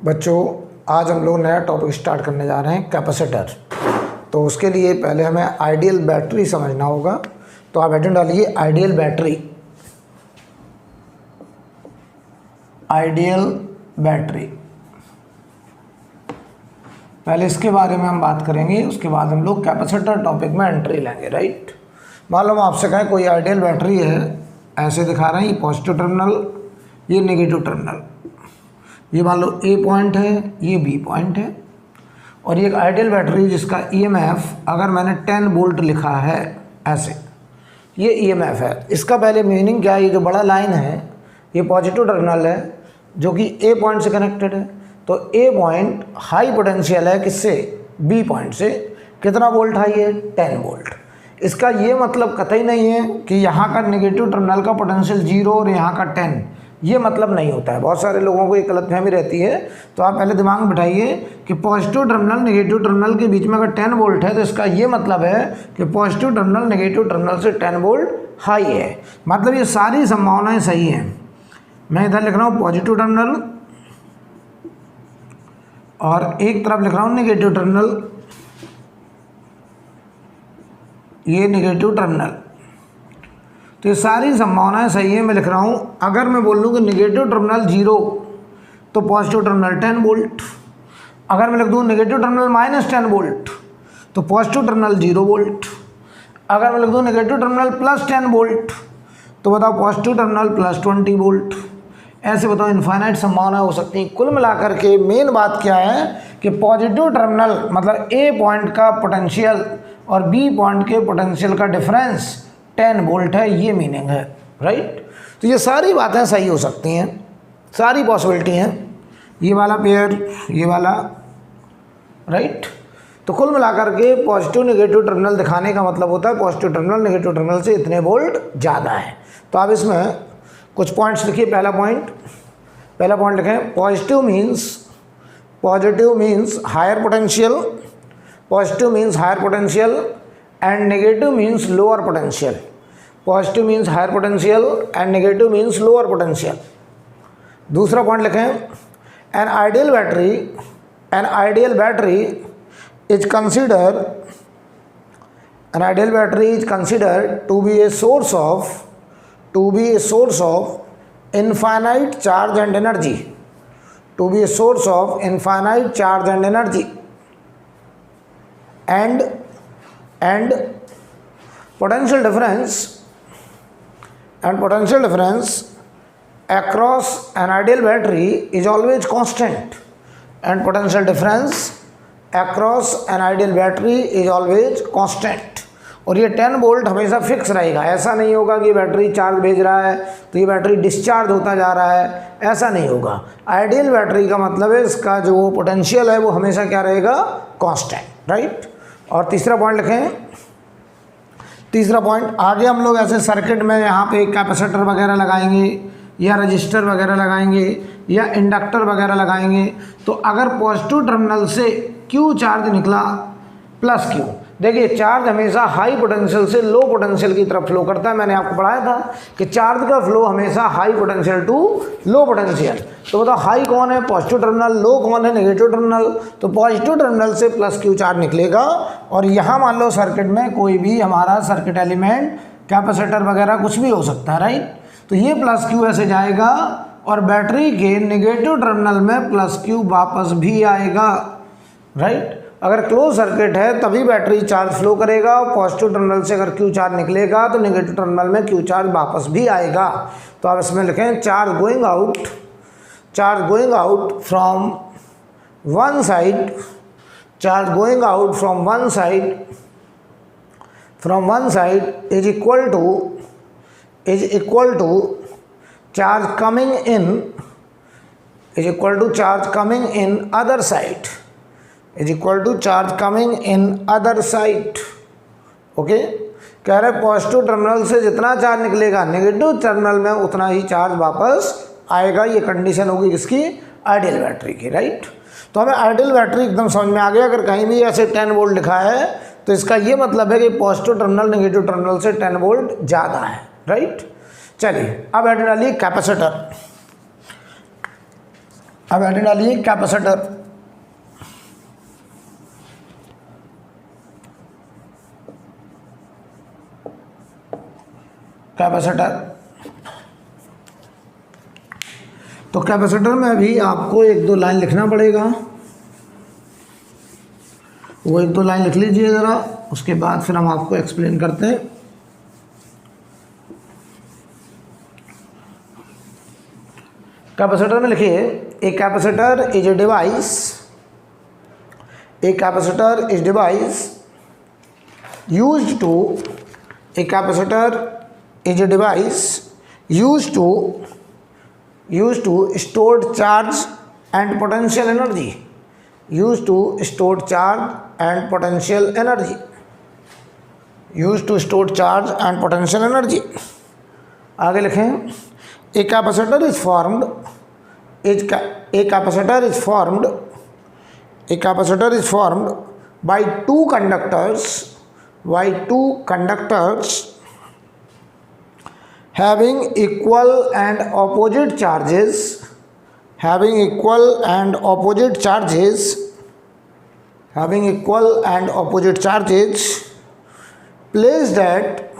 बच्चों, आज हम लोग नया टॉपिक स्टार्ट करने जा रहे हैं, कैपेसिटर। तो उसके लिए पहले हमें आइडियल बैटरी समझना होगा। तो आप हेडिंग डालिए आइडियल बैटरी। आइडियल बैटरी, पहले इसके बारे में हम बात करेंगे, उसके बाद हम लोग कैपेसिटर टॉपिक में एंट्री लेंगे। राइट, मालूम आपसे कहें कोई आइडियल बैटरी है, ऐसे दिखा रहे हैं, ये पॉजिटिव टर्मिनल, ये नेगेटिव टर्मिनल, ये मान लो ए पॉइंट है, ये बी पॉइंट है, और ये एक आइडियल बैटरी जिसका ईएमएफ अगर मैंने 10 वोल्ट लिखा है ऐसे, ये ईएमएफ है। इसका पहले मीनिंग क्या है, ये जो बड़ा लाइन है ये पॉजिटिव टर्मिनल है जो कि ए पॉइंट से कनेक्टेड है। तो ए पॉइंट हाई पोटेंशियल है किससे, बी पॉइंट से। कितना वोल्ट हाई है, 10 वोल्ट। इसका ये मतलब कतई नहीं है कि यहाँ का नेगेटिव टर्मिनल का पोटेंशियल 0 और यहाँ का 10, ये मतलब नहीं होता है। बहुत सारे लोगों को ये गलतफहमी रहती है। तो आप पहले दिमाग में बिठाइए कि पॉजिटिव टर्मिनल नेगेटिव टर्मिनल के बीच में अगर 10 वोल्ट है तो इसका ये मतलब है कि पॉजिटिव टर्मिनल नेगेटिव टर्मिनल से 10 वोल्ट हाई है। मतलब ये सारी संभावनाएं सही हैं। मैं इधर लिख रहा हूँ पॉजिटिव टर्मिनल और एक तरफ लिख रहा हूँ नेगेटिव टर्मिनल, ये नेगेटिव टर्मिनल। तो ये सारी संभावनाएं सही है। मैं लिख रहा हूँ, अगर मैं बोल लूँ कि नेगेटिव टर्मिनल 0 तो पॉजिटिव टर्मिनल 10 वोल्ट। अगर मैं लिख दूँ नेगेटिव टर्मिनल -10 वोल्ट तो पॉजिटिव टर्मिनल 0 वोल्ट। अगर मैं लिख दूँ नेगेटिव टर्मिनल +10 वोल्ट तो बताओ पॉजिटिव टर्मिनल +20 वोल्ट। ऐसे बताओ इनफाइनाइट संभावना हो सकती है। कुल मिलाकर के मेन बात क्या है कि पॉजिटिव टर्मिनल मतलब ए पॉइंट का पोटेंशियल और बी पॉइंट के पोटेंशियल का डिफरेंस 10 वोल्ट है, ये मीनिंग है। राइट, तो ये सारी बातें सही हो सकती हैं, सारी पॉसिबिलिटी हैं, ये वाला पेयर, ये वाला। राइट, तो कुल मिलाकर के पॉजिटिव नेगेटिव टर्मिनल दिखाने का मतलब होता है पॉजिटिव टर्मिनल नेगेटिव टर्मिनल से इतने वोल्ट ज़्यादा है। तो आप इसमें कुछ पॉइंट्स लिखिए। पहला पॉइंट लिखें, positive means higher potential, positive means higher potential and negative means lower potential. Positive means higher potential and negative means lower potential. दूसरा पॉइंट लिखें, an ideal battery is considered to be a source of infinite charge and energy, and potential difference across an ideal battery is always constant, और ये 10 volt हमेशा fix रहेगा। ऐसा नहीं होगा कि बैटरी चार्ज भेज रहा है तो ये बैटरी डिस्चार्ज होता जा रहा है, ऐसा नहीं होगा। आइडियल बैटरी का मतलब है इसका जो पोटेंशियल है वो हमेशा क्या रहेगा, कांस्टेंट। राइट, और तीसरा पॉइंट लिखें। तीसरा पॉइंट, आगे हम लोग ऐसे सर्किट में यहाँ पे कैपेसिटर वगैरह लगाएंगे या रजिस्टर वगैरह लगाएंगे या इंडक्टर वगैरह लगाएंगे। तो अगर पॉजिटिव टर्मिनल से Q चार्ज निकला +Q, देखिए चार्ज हमेशा हाई पोटेंशियल से लो पोटेंशियल की तरफ फ्लो करता है। मैंने आपको पढ़ाया था कि चार्ज का फ्लो हमेशा high potential to low potential. तो बताओ हाई कौन है, पॉजिटिव टर्मिनल, लो कौन है, नेगेटिव टर्मिनल। तो पॉजिटिव टर्मिनल से +Q चार्ज निकलेगा और यहाँ मान लो सर्किट में कोई भी हमारा सर्किट एलिमेंट कैपेसिटर वगैरह कुछ भी हो सकता है। राइट, तो ये +Q ऐसे जाएगा और बैटरी के नेगेटिव टर्मिनल में +Q वापस भी आएगा। राइट, अगर क्लोज सर्किट है तभी बैटरी चार्ज फ्लो करेगा और पॉजिटिव टर्मिनल से अगर Q चार्ज निकलेगा तो नेगेटिव टर्मिनल में Q चार्ज वापस भी आएगा। तो आप इसमें लिखें, charge going out from one side is equal to charge coming in other side. Okay, कह रहे पॉजिटिव टर्मिनल से जितना चार्ज निकलेगा नेगेटिव टर्मिनल में उतना ही चार्ज वापस आएगा। ये कंडीशन होगी किसकी, आइडियल बैटरी की। राइट, तो हमें आइडियल बैटरी एकदम समझ में आ गया। अगर कहीं भी ऐसे 10 वोल्ट लिखा है तो इसका ये मतलब है कि पॉजिटिव टर्मिनल नेगेटिव टर्मिनल से 10 वोल्ट ज़्यादा है। राइट, चलिए अब ऐड डालिए कैपेसिटर। अब हेडिंग डालिए कैपेसिटर। कैपेसिटर, तो कैपेसिटर में अभी आपको एक दो लाइन लिखना पड़ेगा, वो एक दो लाइन लिख लीजिए ज़रा, उसके बाद फिर हम आपको एक्सप्लेन करते हैं। कैपेसिटर में लिखिए a capacitor is a device, a capacitor is device used to, a capacitor is a device used to stored charge and potential energy, used to stored charge and potential energy, used to stored charge and potential energy। आगे लिखें a capacitor is formed, a capacitor is formed, a capacitor is formed by two conductors, having equal and opposite charges, having equal and opposite charges, having equal and opposite charges, placed at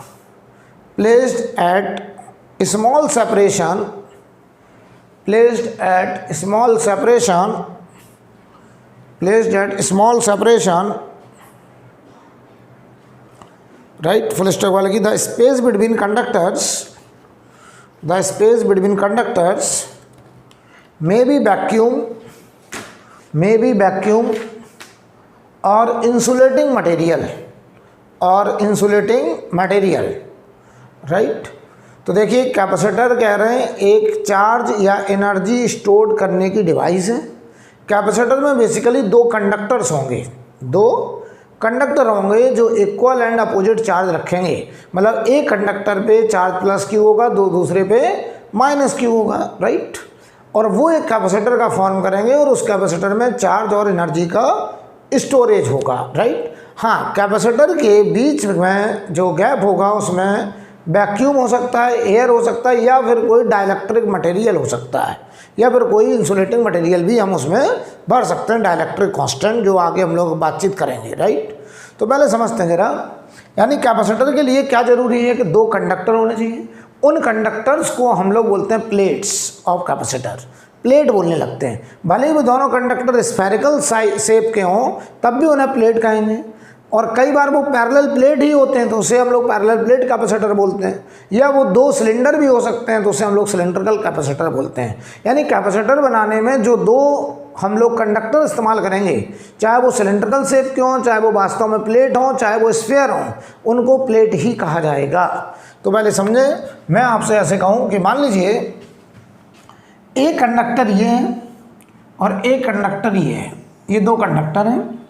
small separation, placed at small separation, placed at small separation, right, full stop वाले की, the space between conductors, the space between conductors may be vacuum, or insulating material, right. तो देखिए capacitor कह रहे हैं एक charge या energy store करने की डिवाइस है। कैपेसिटर में बेसिकली दो कंडक्टर्स होंगे, दो कंडक्टर होंगे जो इक्वल एंड अपोजिट चार्ज रखेंगे, मतलब एक कंडक्टर पे चार्ज प्लस क्यू होगा, दो दूसरे पे माइनस क्यू होगा, राइट। और वो एक कैपेसिटर का फॉर्म करेंगे और उस कैपेसिटर में चार्ज और एनर्जी का स्टोरेज होगा, राइट। हाँ, कैपेसिटर के बीच में जो गैप होगा उसमें वैक्यूम हो सकता है, एयर हो सकता है, या फिर कोई डाइलेक्ट्रिक मटेरियल हो सकता है, या फिर कोई इंसुलेटिंग मटेरियल भी हम उसमें भर सकते हैं, डाइलेक्ट्रिक कांस्टेंट, जो आगे हम लोग बातचीत करेंगे, राइट। तो पहले समझते हैं जरा, यानी कैपेसिटर के लिए क्या जरूरी है कि दो कंडक्टर होने चाहिए। उन कंडक्टर्स को हम लोग बोलते हैं प्लेट्स ऑफ कैपेसिटर, प्लेट बोलने लगते हैं। भले ही वो दोनों कंडक्टर स्फेरिकल शेप के हों तब भी उन्हें प्लेट कहेंगे, और कई बार वो पैरेलल प्लेट ही होते हैं तो उसे हम लोग पैरेलल प्लेट कैपेसिटर बोलते हैं, या वो दो सिलेंडर भी हो सकते हैं तो उसे हम लोग सिलेंड्रिकल कैपेसिटर बोलते हैं। यानी कैपेसिटर बनाने में जो दो हम लोग कंडक्टर इस्तेमाल करेंगे, चाहे वो सिलेंड्रिकल शेप के हों, चाहे वो वास्तव में प्लेट हों, चाहे वो स्फीयर हों, उनको प्लेट ही कहा जाएगा। तो पहले समझे, मैं आपसे ऐसे कहूँ कि मान लीजिए एक कंडक्टर ये है और एक कंडक्टर ये है, ये दो कंडक्टर हैं,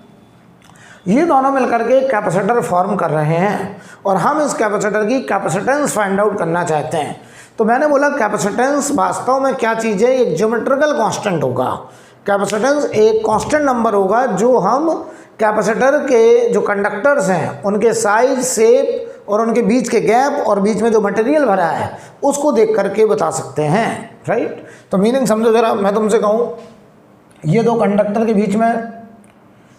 ये दोनों मिलकर के कैपेसिटर फॉर्म कर रहे हैं और हम इस कैपेसिटर की कैपेसिटेंस फाइंड आउट करना चाहते हैं। तो मैंने बोला कैपेसिटेंस वास्तव में क्या चीज़ है, एक ज्योमेट्रिकल कांस्टेंट होगा। कैपेसिटेंस एक कांस्टेंट नंबर होगा जो हम कैपेसिटर के जो कंडक्टर्स हैं उनके साइज, शेप और उनके बीच के गैप और बीच में जो मटेरियल भरा है उसको देख करके बता सकते हैं, राइट। तो मीनिंग समझो जरा, मैं तुमसे कहूँ ये दो कंडक्टर के बीच में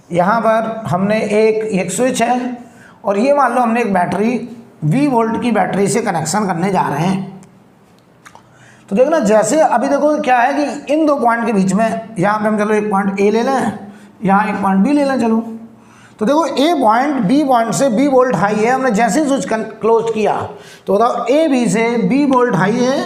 यहाँ पर हमने एक स्विच है और ये मान लो हमने एक बैटरी 20 वोल्ट की बैटरी से कनेक्शन करने जा रहे हैं। तो देखना, जैसे अभी देखो क्या है कि इन दो पॉइंट के बीच में, यहाँ पे हम चलो एक पॉइंट ए ले लें, यहाँ एक पॉइंट बी ले लें, चलो। तो देखो ए पॉइंट बी पॉइंट से 20 वोल्ट हाई है, हमने जैसे ही स्विच क्लोज किया तो बताओ ए बी से 20 वोल्ट हाई है,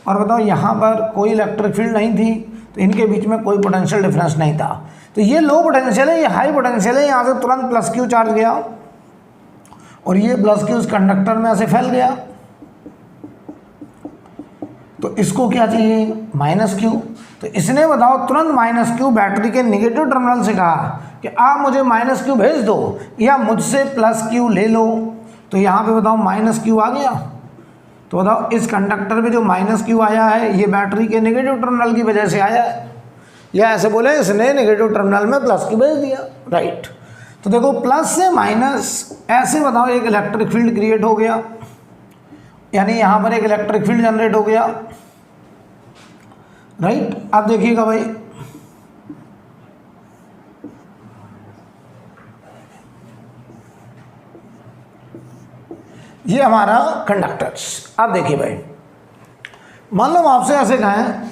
और बताओ यहाँ पर कोई इलेक्ट्रिक फील्ड नहीं थी, तो इनके बीच में कोई पोटेंशियल डिफरेंस नहीं था। तो ये लो पोटेंशियल है, ये हाई पोटेंशियल है, यहाँ से तुरंत प्लस क्यू चार्ज गया और ये प्लस क्यू उस कंडक्टर में ऐसे फैल गया। तो इसको क्या चाहिए, माइनस क्यू। तो इसने बताओ तुरंत माइनस क्यू बैटरी के नेगेटिव टर्मिनल से कहा कि आप मुझे माइनस क्यू भेज दो या मुझसे प्लस क्यू ले लो। तो यहाँ पे बताओ माइनस क्यू आ गया। तो बताओ इस कंडक्टर पे जो माइनस क्यू आया है ये बैटरी के नेगेटिव टर्मिनल की वजह से आया है, या ऐसे बोले इसने नेगेटिव टर्मिनल में प्लस क्यू भेज दिया, राइट। तो देखो प्लस से माइनस, ऐसे बताओ एक इलेक्ट्रिक फील्ड क्रिएट हो गया, यानी यहाँ पर एक इलेक्ट्रिक फील्ड जनरेट हो गया, राइट। अब देखिएगा भाई ये हमारा कंडक्टर्स। अब देखिए भाई, मान लो आपसे ऐसे कहें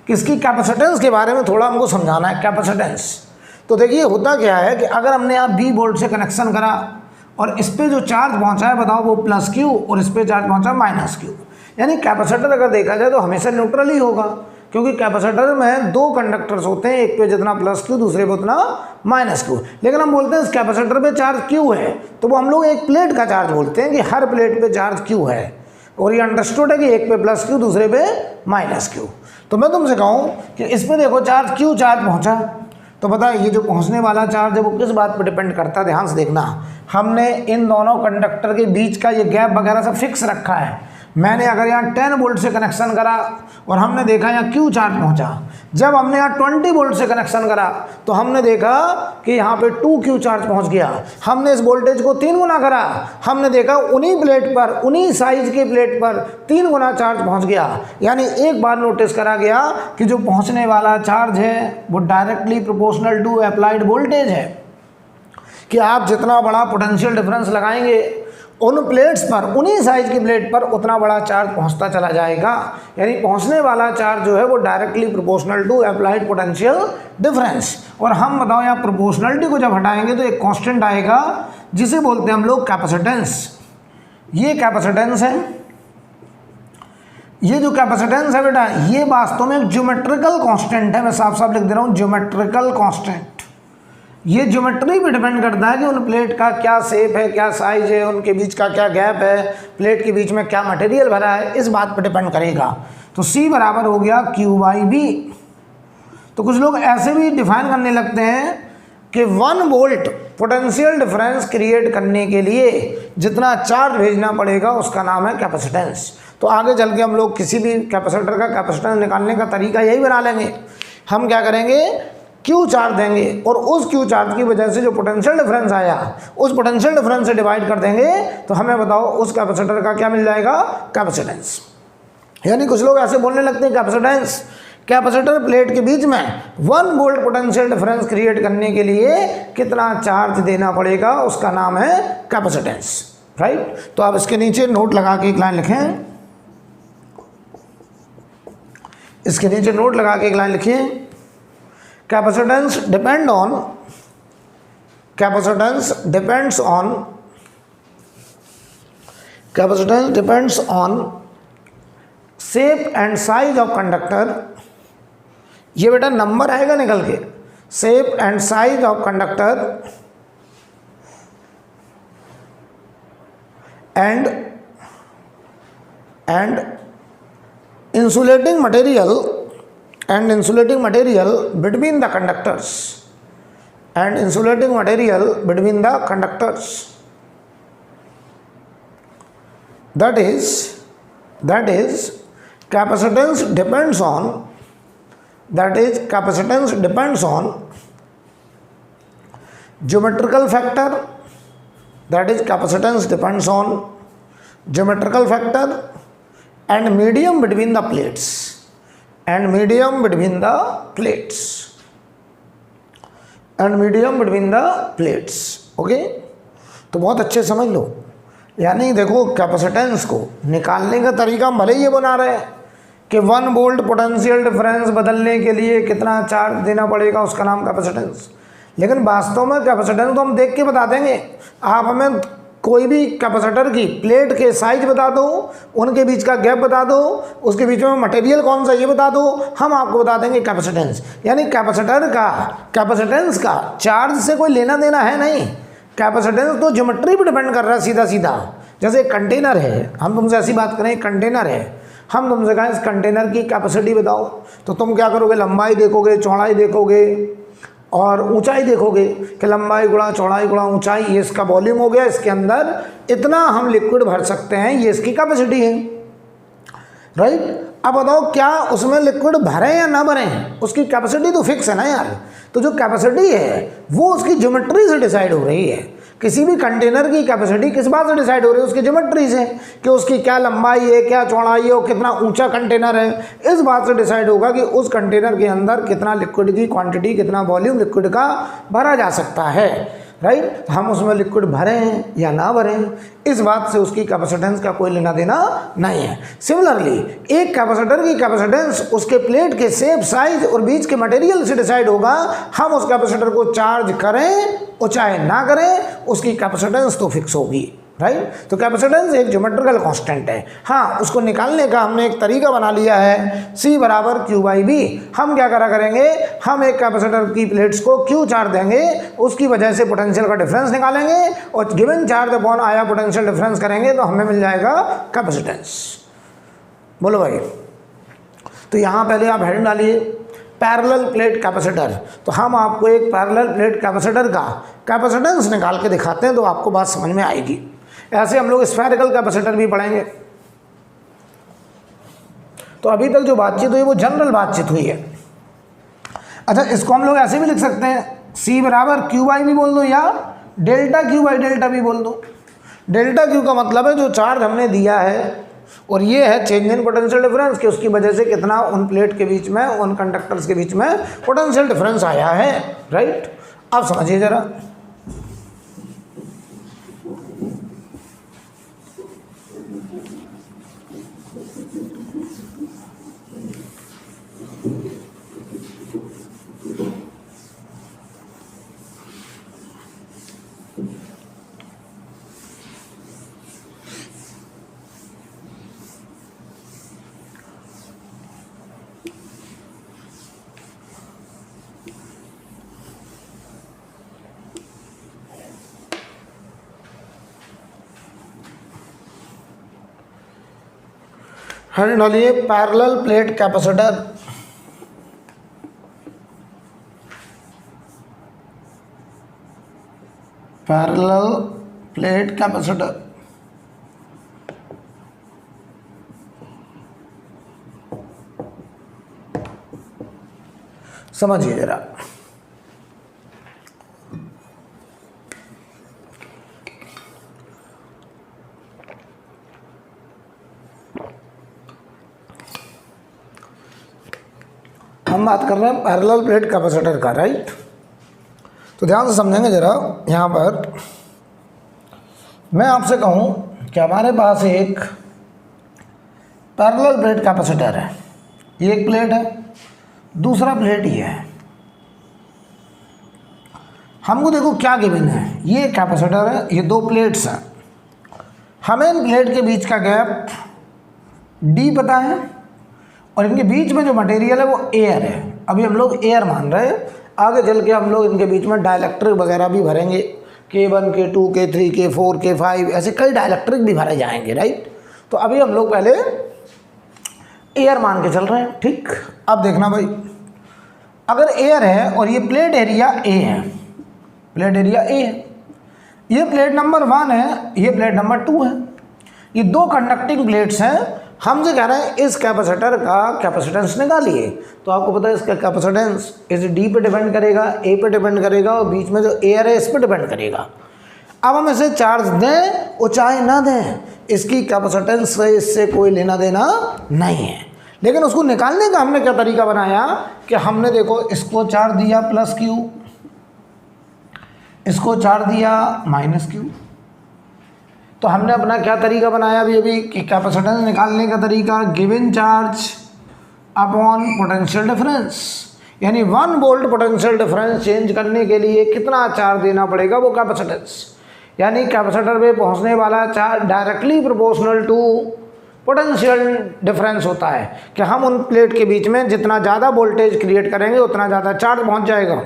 कि इसकी कैपेसिटेंस के बारे में थोड़ा हमको समझाना है, कैपेसिटेंस। तो देखिए होता क्या है कि अगर हमने यहाँ बी बोल्ट से कनेक्शन करा और इस पर जो चार्ज पहुँचा है बताओ वो प्लस क्यू, और इस पर चार्ज पहुँचा माइनस क्यू, यानी कैपेसिटर अगर देखा जाए तो हमेशा न्यूट्रल ही होगा, क्योंकि कैपेसिटर में दो कंडक्टर्स होते हैं, एक पे जितना प्लस क्यू दूसरे पे उतना माइनस क्यू। लेकिन हम बोलते हैं इस कैपेसिटर पे चार्ज क्यू है, तो वो हम लोग एक प्लेट का चार्ज बोलते हैं कि हर प्लेट पे चार्ज क्यू है, और ये अंडरस्टूड है कि एक पे प्लस क्यू दूसरे पे माइनस क्यू। तो मैं तुमसे कहूँ कि इस पर देखो चार्ज क्यू चार्ज पहुँचा, तो पता है ये जो पहुँचने वाला चार्ज है वो किस बात पर डिपेंड करता है, ध्यान से देखना। हमने इन दोनों कंडक्टर के बीच का ये गैप वगैरह सब फिक्स रखा है। मैंने अगर यहाँ 10 वोल्ट से कनेक्शन करा और हमने देखा यहाँ क्यू चार्ज पहुँचा, जब हमने यहाँ 20 वोल्ट से कनेक्शन करा तो हमने देखा कि यहाँ पे 2 क्यू चार्ज पहुँच गया। हमने इस वोल्टेज को 3 गुना करा, हमने देखा उन्हीं प्लेट पर, उन्हीं साइज के प्लेट पर 3 गुना चार्ज पहुँच गया। यानी एक बार नोटिस करा गया कि जो पहुँचने वाला चार्ज है वो directly proportional to applied voltage है, कि आप जितना बड़ा पोटेंशियल डिफरेंस लगाएंगे उन प्लेट्स पर, उन्हीं साइज की प्लेट पर उतना बड़ा चार्ज पहुंचता चला जाएगा। यानी पहुंचने वाला चार्ज जो है वो directly proportional to applied potential difference. और हम बताओ यहाँ प्रोपोर्शनलिटी को जब हटाएंगे तो एक कांस्टेंट आएगा जिसे बोलते हैं हम लोग कैपेसिटेंस। ये कैपेसिटेंस है, ये जो कैपेसिटेंस है बेटा ये वास्तव में एक ज्योमेट्रिकल कांस्टेंट है। मैं साफ साफ लिख दे रहा हूँ, ज्योमेट्रिकल कांस्टेंट। ये ज्योमेट्री पे डिपेंड करता है कि उन प्लेट का क्या शेप है, क्या साइज है, उनके बीच का क्या गैप है, प्लेट के बीच में क्या मटेरियल भरा है, इस बात पे डिपेंड करेगा। तो C बराबर हो गया Q/B। तो कुछ लोग ऐसे भी डिफाइन करने लगते हैं कि 1 वोल्ट पोटेंशियल डिफरेंस क्रिएट करने के लिए जितना चार्ज भेजना पड़ेगा उसका नाम है कैपेसिटेंस। तो आगे चल के हम लोग किसी भी कैपेसिटर का कैपेसिटेंस निकालने का तरीका यही बना लेंगे। हम क्या करेंगे, क्यू चार्ज देंगे और उस क्यू चार्ज की वजह से जो पोटेंशियल डिफरेंस आया उस पोटेंशियल डिफरेंस से डिवाइड कर देंगे, तो हमें बताओ उस कैपेसिटर का क्या मिल जाएगा, कैपेसिटेंस। यानी कुछ लोग ऐसे बोलने लगते हैं कैपेसिटेंस, कैपेसिटर प्लेट के बीच में 1 वोल्ट पोटेंशियल डिफरेंस क्रिएट करने के लिए कितना चार्ज देना पड़ेगा उसका नाम है कैपेसिटेंस, राइट। तो आप इसके नीचे नोट लगा के एक लाइन लिखें, इसके नीचे नोट लगा के एक लाइन लिखिए, capacitance depends on shape and size of conductor। ये बेटा नंबर आएगा निकल के, shape and size of conductor and insulating material between the conductors, that is capacitance depends on geometrical factor, and medium between the plates, okay. तो बहुत अच्छे समझ लो, यानी देखो कैपेसिटेंस को निकालने का तरीका हम भले ही ये बना रहे हैं कि 1 वोल्ट पोटेंशियल डिफरेंस बदलने के लिए कितना चार्ज देना पड़ेगा उसका नाम कैपेसिटेंस, लेकिन वास्तव में कैपेसिटेंस तो हम देख के बता देंगे। आप हमें कोई भी कैपेसिटर की प्लेट के साइज बता दो, उनके बीच का गैप बता दो, उसके बीच में मटेरियल कौन सा ये बता दो, हम आपको बता देंगे कैपेसिटेंस। यानी कैपेसिटेंस का चार्ज से कोई लेना देना है नहीं, कैपेसिटेंस तो ज्योमेट्री पर डिपेंड कर रहा है सीधा सीधा। जैसे कंटेनर है, हम तुमसे ऐसी बात करें कंटेनर है, हम तुमसे कहें इस कंटेनर की कैपेसिटी बताओ, तो तुम क्या करोगे, लंबाई देखोगे, चौड़ाई देखोगे और ऊंचाई देखोगे कि लंबाई गुणा चौड़ाई गुणा ऊंचाई, ये इसका वॉल्यूम हो गया, इसके अंदर इतना हम लिक्विड भर सकते हैं, ये इसकी कैपेसिटी है, राइट। अब बताओ क्या उसमें लिक्विड भरें या ना भरें, उसकी कैपेसिटी तो फिक्स है ना यार। तो जो कैपेसिटी है वो उसकी ज्योमेट्री से डिसाइड हो रही है। किसी भी कंटेनर की कैपेसिटी किस बात से डिसाइड हो रही है, उसकी ज्योमेट्री से, कि उसकी क्या लंबाई है, क्या चौड़ाई है और कितना ऊंचा कंटेनर है, इस बात से डिसाइड होगा कि उस कंटेनर के अंदर कितना लिक्विड की क्वांटिटी, कितना वॉल्यूम लिक्विड का भरा जा सकता है। राइट। हम उसमें लिक्विड भरें या ना भरें, इस बात से उसकी कैपेसिटेंस का कोई लेना देना नहीं है। सिमिलरली एक कैपेसिटर की कैपेसिटेंस उसके प्लेट के शेप, साइज और बीच के मटेरियल से डिसाइड होगा। हम उस कैपेसिटर को चार्ज करें और चाहे ना करें, उसकी कैपेसिटेंस तो फिक्स होगी, राइट। तो कैपेसिटेंस एक ज्योमेट्रिकल कांस्टेंट है। हाँ, उसको निकालने का हमने एक तरीका बना लिया है, C बराबर Q/B। हम क्या करा करेंगे, हम एक कैपेसिटर की प्लेट्स को Q चार्ज देंगे, उसकी वजह से पोटेंशियल का डिफरेंस निकालेंगे और गिवन चार्ज अपॉन आया पोटेंशियल डिफरेंस करेंगे तो हमें मिल जाएगा कैपेसिटेंस। बोलो भाई। तो यहाँ पहले आप हेडिंग डालिए पैरेलल प्लेट कैपेसिटर। तो हम आपको एक पैरेलल प्लेट कैपेसिटर का कैपेसिटेंस निकाल के दिखाते हैं तो आपको बात समझ में आएगी। ऐसे हम लोग स्फेरिकल कैपेसिटर भी पढ़ेंगे। तो अभी तक जो बातचीत हुई वो जनरल बातचीत हुई है। अच्छा, इसको हम लोग ऐसे भी लिख सकते हैं, C बराबर Q/B बोल दो या डेल्टा Q/डेल्टा B बोल दो। डेल्टा Q का मतलब है जो चार्ज हमने दिया है और ये है चेंज इन पोटेंशियल डिफरेंस कि उसकी वजह से कितना उन प्लेट के बीच में, उन कंडक्टर्स के बीच में पोटेंशियल डिफरेंस आया है, राइट। अब समझिए जरा, हेडिंग डालिए parallel plate capacitor. Parallel plate capacitor. समझिए जरा, हम बात कर रहे हैं पैरेलल प्लेट कैपेसिटर का, राइट। तो ध्यान से समझेंगे जरा। यहाँ पर मैं आपसे कहूँ कि हमारे पास एक पैरेलल प्लेट कैपेसिटर है, ये एक प्लेट है, दूसरा प्लेट ये है। हमको देखो क्या गिवन है, ये कैपेसिटर है, ये दो प्लेट्स हैं। हमें इन प्लेट के बीच का गैप D पता है और इनके बीच में जो मटेरियल है वो एयर है। अभी हम लोग एयर मान रहे हैं, आगे चल के हम लोग इनके बीच में डाइलेक्ट्रिक वगैरह भी भरेंगे, K1 K2 K3 K4 K5 ऐसे कई डाइलेक्ट्रिक भी भरे जाएंगे, राइट। तो अभी हम लोग पहले एयर मान के चल रहे हैं, ठीक। अब देखना भाई, अगर एयर है और ये प्लेट एरिया A है, प्लेट एरिया A है, ये प्लेट नंबर 1 है, ये प्लेट नंबर 2 है, ये दो कंडक्टिंग प्लेट्स हैं। हमसे कह रहे हैं इस कैपेसिटर का कैपेसिटेंस निकालिए। तो आपको पता है इसका कैपेसिटेंस इस D पे डिपेंड करेगा, A पे डिपेंड करेगा और बीच में जो एयर है इस पे डिपेंड करेगा। अब हम इसे चार्ज दें और चाहे ना दें, इसकी कैपेसिटेंस से इससे कोई लेना देना नहीं है। लेकिन उसको निकालने का हमने क्या तरीका बनाया कि हमने देखो इसको चार्ज दिया +Q, इसको चार्ज दिया -Q। तो हमने अपना क्या तरीका बनाया अभी कि कैपेसिटेंस निकालने का तरीका given charge upon potential difference, यानी 1 वोल्ट पोटेंशियल डिफरेंस चेंज करने के लिए कितना चार्ज देना पड़ेगा वो कैपेसिटेंस, यानी कैपेसिटर पे पहुंचने वाला charge directly proportional to potential difference होता है कि हम उन प्लेट के बीच में जितना ज़्यादा वोल्टेज क्रिएट करेंगे उतना ज़्यादा चार्ज पहुँच जाएगा।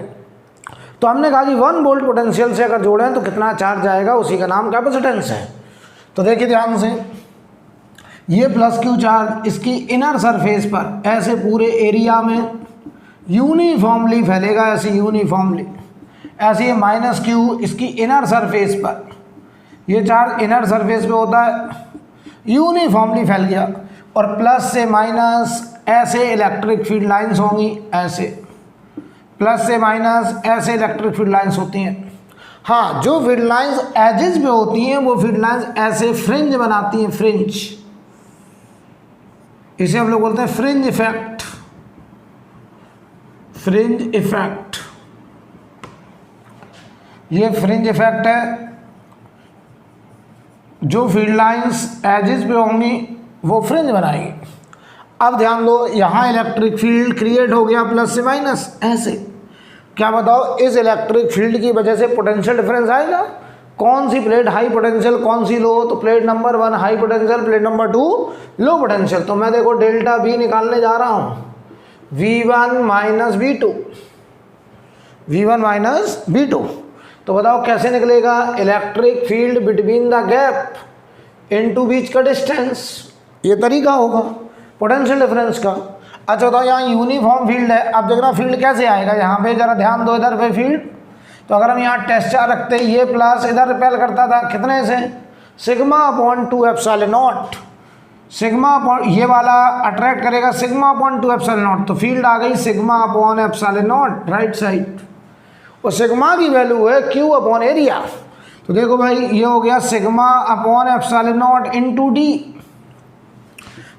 तो हमने कहा कि 1 वोल्ट पोटेंशियल से अगर जोड़ें तो कितना चार्ज जाएगा, उसी का नाम कैपेसिटेंस है। तो देखिए ध्यान से, ये +Q चार्ज इसकी इनर सरफेस पर ऐसे पूरे एरिया में यूनिफॉर्मली फैलेगा, ऐसे यूनिफॉर्मली, ऐसे ये -Q इसकी इनर सरफेस पर, ये चार्ज इनर सरफेस पे होता है, यूनिफॉर्मली फैल गया। और प्लस से माइनस ऐसे इलेक्ट्रिक फील्ड लाइंस होंगी, ऐसे प्लस से माइनस ऐसे इलेक्ट्रिक फील्ड लाइंस होती हैं। हाँ, जो फील्ड लाइंस एजेस पे होती हैं वो फील्ड लाइंस ऐसे फ्रिंज बनाती हैं, फ्रिंज, इसे हम लोग बोलते हैं फ्रिंज इफेक्ट, फ्रिंज इफेक्ट। ये फ्रिंज इफेक्ट है, जो फील्ड लाइंस एजेस पे होंगी वो फ्रिंज बनाएगी। अब ध्यान दो, यहाँ इलेक्ट्रिक फील्ड क्रिएट हो गया प्लस से माइनस, ऐसे क्या बताओ, इस इलेक्ट्रिक फील्ड की वजह से पोटेंशियल डिफरेंस आएगा। कौन सी प्लेट हाई पोटेंशियल, कौन सी लो, तो plate number 1 high potential, plate number 2 लो पोटेंशियल। तो मैं देखो डेल्टा V निकालने जा रहा हूँ, V1 minus V2, V1 minus V2। तो बताओ कैसे निकलेगा, electric field between the gap into बीच का डिस्टेंस, ये तरीका होगा पोटेंशियल डिफरेंस का। अच्छा बताओ यहाँ यूनिफॉर्म फील्ड है, अब देखना फील्ड कैसे आएगा, यहाँ पे जरा ध्यान दो इधर पे फील्ड। तो अगर हम यहाँ टेस्ट चार्ज रखते हैं, ये प्लस इधर रिपेल करता था कितने से, sigma upon 2 epsilon not, sigma upon ये वाला अट्रैक्ट करेगा सिग्मा अपॉन 2 एप्सिलॉन नॉट, तो फील्ड आ गई sigma upon epsilon not right side, और सिग्मा की वैल्यू है Q अपॉन एरिया। तो देखो भाई ये हो गया sigma upon epsilon not into D,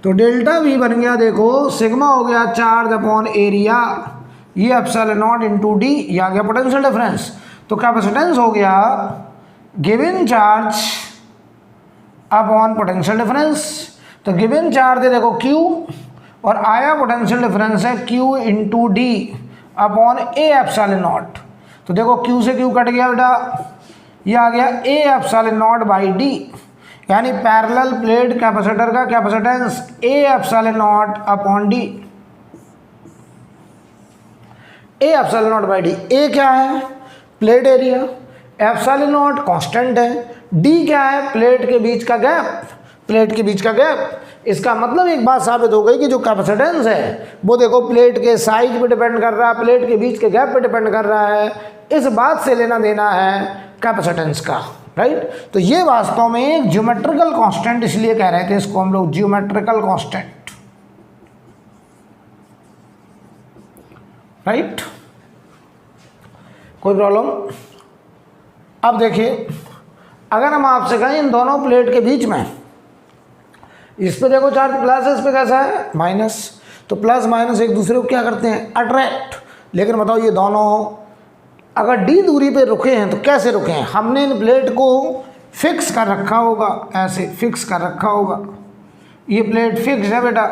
तो डेल्टा V बन गया, देखो सिग्मा हो गया चार्ज अपॉन एरिया, ये एप्सिलॉन नॉट इनटू D, ये आ गया पोटेंशियल डिफरेंस। तो कैपेसिटेंस हो गया given charge upon potential difference, तो गिवन चार्ज है देखो Q और आया पोटेंशियल डिफरेंस है Q into D upon A epsilon not. तो देखो Q से Q कट गया बेटा, ये आ गया A epsilon not by D, यानी पैरेलल प्लेट कैपेसिटर का capacitance A epsilon not upon D, A epsilon not by D। A क्या है, plate area, epsilon not constant है, D क्या है, प्लेट के बीच का गैप, प्लेट के बीच का गैप। इसका मतलब एक बात साबित हो गई कि जो कैपेसिटेंस है वो देखो प्लेट के साइज पे डिपेंड कर रहा है, प्लेट के बीच के गैप पे डिपेंड कर रहा है, इस बात से लेना देना है कैपेसिटेंस का, राइट। तो ये वास्तव में एक ज्योमेट्रिकल कांस्टेंट, इसलिए कह रहे थे इसको हम लोग ज्योमेट्रिकल कांस्टेंट, राइट। कोई प्रॉब्लम। अब देखिए अगर हम आपसे कहें इन दोनों प्लेट के बीच में, इस पे देखो चार्ज प्लस, इस पे कैसा है माइनस, तो प्लस माइनस एक दूसरे को क्या करते हैं, अट्रैक्ट। लेकिन बताओ ये दोनों अगर D दूरी पे रुके हैं तो कैसे रुके हैं, हमने इन प्लेट को फिक्स कर रखा होगा, ऐसे फिक्स कर रखा होगा, ये प्लेट फिक्स है बेटा,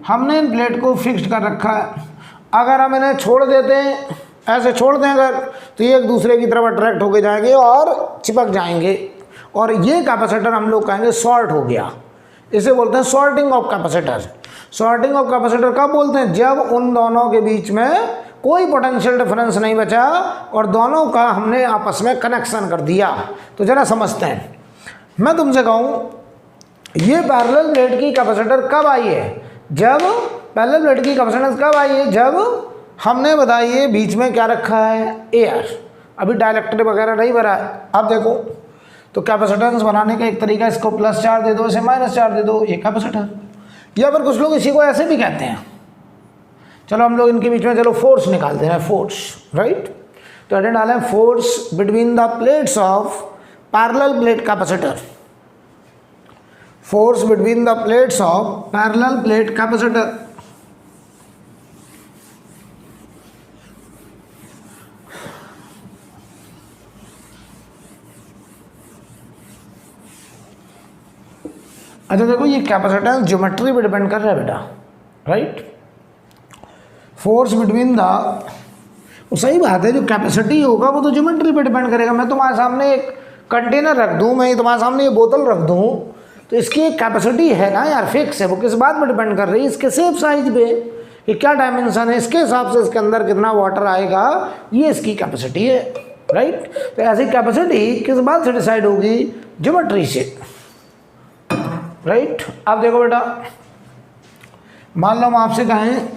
हमने इन प्लेट को फिक्स कर रखा है। अगर हम इन्हें छोड़ देते हैं, ऐसे छोड़ दें अगर, तो ये एक दूसरे की तरफ अट्रैक्ट होके जाएंगे और चिपक जाएंगे, और ये कैपेसिटर हम लोग कहेंगे शॉर्ट हो गया, इसे बोलते हैं shorting of capacitor. Shorting of capacitor कब बोलते हैं, जब उन दोनों के बीच में कोई पोटेंशियल डिफरेंस नहीं बचा और दोनों का हमने आपस में कनेक्शन कर दिया। तो जरा समझते हैं, मैं तुमसे कहूँ ये पैरेलल प्लेट की कैपेसिटर कब आई है, जब पैरेलल प्लेट की कैपेसिटेंस कब आई है, जब हमने बताइए बीच में क्या रखा है, एयर, अभी डाइलेक्ट्रिक वगैरह नहीं भरा है। अब देखो तो कैपेसिटेंस बनाने का एक तरीका, इसको प्लस चार्ज दे दो, इसे माइनस चार्ज दे दो, ये कैपेसिटर। या फिर कुछ लोग इसी को ऐसे भी कहते हैं, चलो हम लोग इनके बीच में चलो फोर्स निकालते हैं, फोर्स, राइट। तो ऐसे डालें force between the plates of parallel plate capacitor, force between the plates of parallel plate capacitor. अच्छा देखो ये कैपेसिटेंस ज्योमेट्री पे डिपेंड कर रहा है बेटा, राइट। फोर्स बिटवीन द, सही बात है, जो कैपेसिटी होगा वो तो ज्योमेट्री पे डिपेंड करेगा। मैं तुम्हारे सामने एक कंटेनर रख दूं, मैं तुम्हारे सामने ये बोतल रख दूं, तो इसकी एक कैपेसिटी है ना यार, फिक्स है, वो किस बात पे डिपेंड कर रही है, इसके शेप साइज पे कि क्या डायमेंशन है, इसके हिसाब से इसके अंदर कितना वाटर आएगा, ये इसकी कैपेसिटी है, राइट। तो ऐसी कैपेसिटी किस बात से डिसाइड होगी, ज्योमेट्री से, राइट। अब देखो बेटा मान लो हम आपसे कहें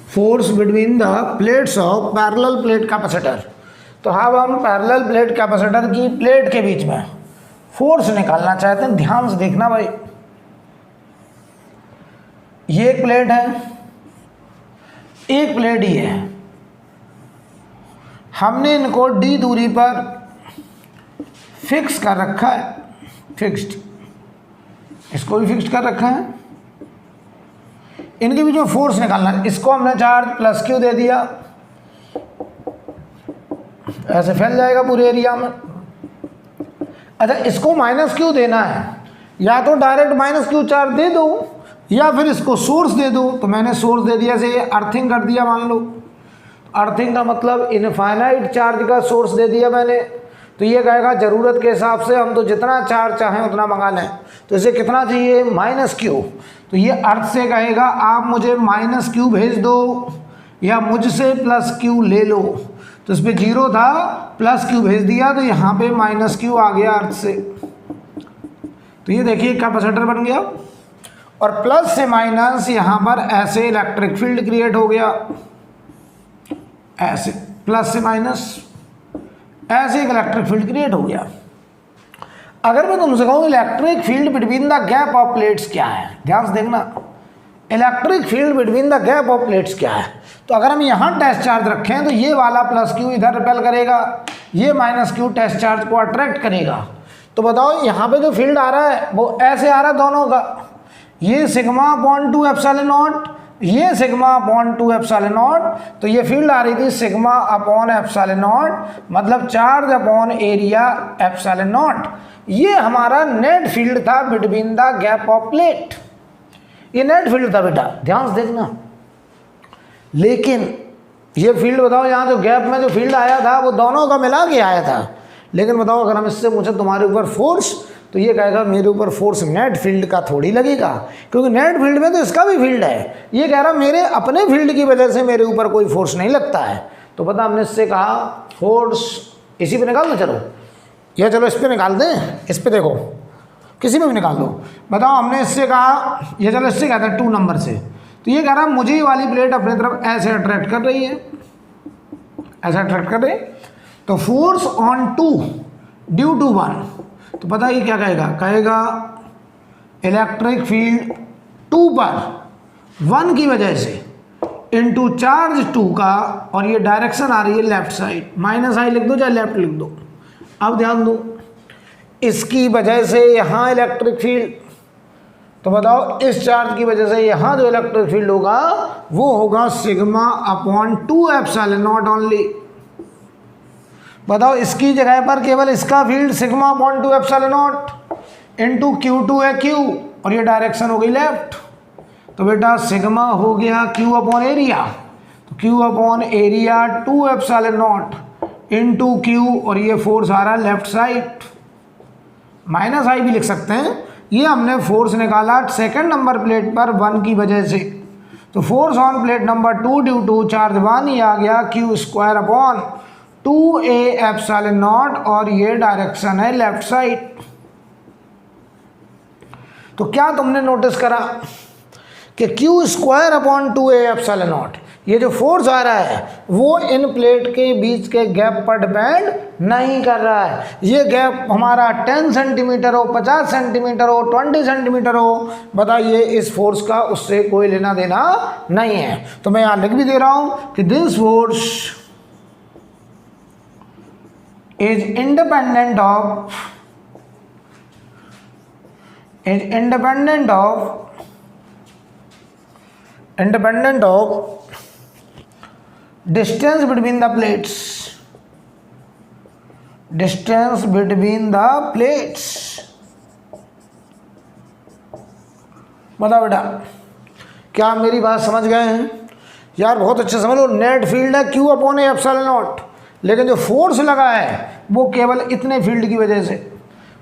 force between the plates of parallel plate capacitor, तो अब हम पैरेलल प्लेट कैपेसिटर की प्लेट के बीच में फोर्स निकालना चाहते हैं। ध्यान से देखना भाई, ये एक प्लेट है, एक प्लेट ही है, हमने इनको D दूरी पर फिक्स कर रखा है, फिक्स्ड, इसको भी फिक्स कर रखा है, इनके बीच में फोर्स निकालना है। इसको हमने चार्ज प्लस Q दे दिया, ऐसे फैल जाएगा पूरे एरिया में। अच्छा, इसको माइनस क्यू देना है, या तो डायरेक्ट माइनस क्यू चार्ज दे दो या फिर इसको सोर्स दे दो। तो मैंने सोर्स दे दिया, जैसे अर्थिंग कर दिया मान लो। अर्थिंग का मतलब इनफाइनाइट चार्ज का सोर्स दे दिया मैंने। तो ये कहेगा ज़रूरत के हिसाब से हम तो जितना चार्ज चाहें उतना मंगा लें। तो इसे कितना चाहिए, माइनस क्यू। तो ये अर्थ से कहेगा आप मुझे माइनस क्यू भेज दो या मुझसे प्लस क्यू ले लो। तो इस पर 0 था, प्लस क्यू भेज दिया तो यहाँ पे माइनस क्यू आ गया अर्थ से। तो ये देखिए कैपेसिटर बन गया, और प्लस से माइनस यहाँ पर ऐसे इलेक्ट्रिक फील्ड क्रिएट हो गया, ऐसे प्लस से माइनस ऐसे एक इलेक्ट्रिक फील्ड क्रिएट हो गया। अगर मैं तुमसे कहूँ electric field between the gap of plates क्या है, ध्यान से देखना, electric field between the gap of plates क्या है। तो अगर हम यहाँ टेस्ट चार्ज रखें तो ये वाला प्लस क्यू इधर रिपेल करेगा, ये माइनस क्यू टेस्ट चार्ज को अट्रैक्ट करेगा। तो बताओ यहाँ पे जो फील्ड आ रहा है वो ऐसे आ रहा है दोनों का, ये सिग्मा अपॉन 2 एप्सिलॉन नॉट, ये सिग्मा अपॉन 2 एप्सिलॉन नॉट। तो ये फील्ड आ रही थी सिग्मा अपॉन एप्सिलॉन नॉट, मतलब charge upon area epsilon not. ये हमारा नेट फील्ड था between the gap of plate, ये नेट फील्ड था बेटा, ध्यान से देखना। लेकिन ये फील्ड बताओ यहाँ जो गैप में जो फील्ड आया था वो दोनों का मिला के आया था। लेकिन बताओ अगर हम इससे पूछे तुम्हारे ऊपर फोर्स, तो ये कहेगा मेरे ऊपर फोर्स नेट फील्ड का थोड़ी लगेगा, क्योंकि नेट फील्ड में तो इसका भी फील्ड है। ये कह रहा मेरे अपने फील्ड की वजह से मेरे ऊपर कोई फोर्स नहीं लगता है। तो पता हमने इससे कहा फोर्स इसी पे निकाल दो, चलो या चलो इस पर निकाल दें, इस पर देखो किसी में भी निकाल दो। बताओ हमने इससे कहा, ये चलो इससे कहते हैं 2 नंबर से। तो ये कह रहा मुझे ये वाली प्लेट अपनी तरफ ऐसे अट्रैक्ट कर रही है, ऐसे अट्रैक्ट कर रही है। तो फोर्स ऑन 2 ड्यू टू 1, तो पता ये क्या कहेगा, कहेगा इलेक्ट्रिक फील्ड 2 पर 1 की वजह से इनटू चार्ज 2 का, और ये डायरेक्शन आ रही है लेफ्ट साइड, माइनस आई लिख दो चाहे लेफ्ट लिख दो। अब ध्यान दो, इसकी वजह से यहाँ इलेक्ट्रिक फील्ड, तो बताओ इस चार्ज की वजह से यहाँ जो इलेक्ट्रिक फील्ड होगा वो होगा sigma upon 2 epsilon not only. बताओ इसकी जगह पर केवल इसका field sigma upon 2 epsilon not into Q2 है Q, और ये डायरेक्शन हो गई लेफ्ट। तो बेटा सिग्मा हो गया Q अपॉन एरिया, तो Q upon area 2 epsilon not into Q, और ये फोर्स आ रहा है लेफ्ट साइड, माइनस आई भी लिख सकते हैं। ये हमने फोर्स निकाला सेकंड नंबर प्लेट पर 1 की वजह से। तो force on plate number 2 due to charge 1 ही आ गया Q square upon 2a epsilon naught, और ये डायरेक्शन है लेफ्ट साइड। तो क्या तुमने नोटिस करा कि Q square upon 2a epsilon not, ये जो फोर्स आ रहा है वो इन प्लेट के बीच के गैप पर डिपेंड नहीं कर रहा है। ये गैप हमारा 10 सेंटीमीटर हो, 50 सेंटीमीटर हो, 20 सेंटीमीटर हो, बताइए इस फोर्स का उससे कोई लेना देना नहीं है। तो मैं यहाँ लिख भी दे रहा हूँ कि this force is independent of distance between the plates, distance between the plates। बताओ बेटा क्या मेरी बात समझ गए हैं यार, बहुत अच्छे समझ लो। नेट फील्ड है Q upon A epsilon not, लेकिन जो फोर्स लगा है वो केवल इतने फील्ड की वजह से।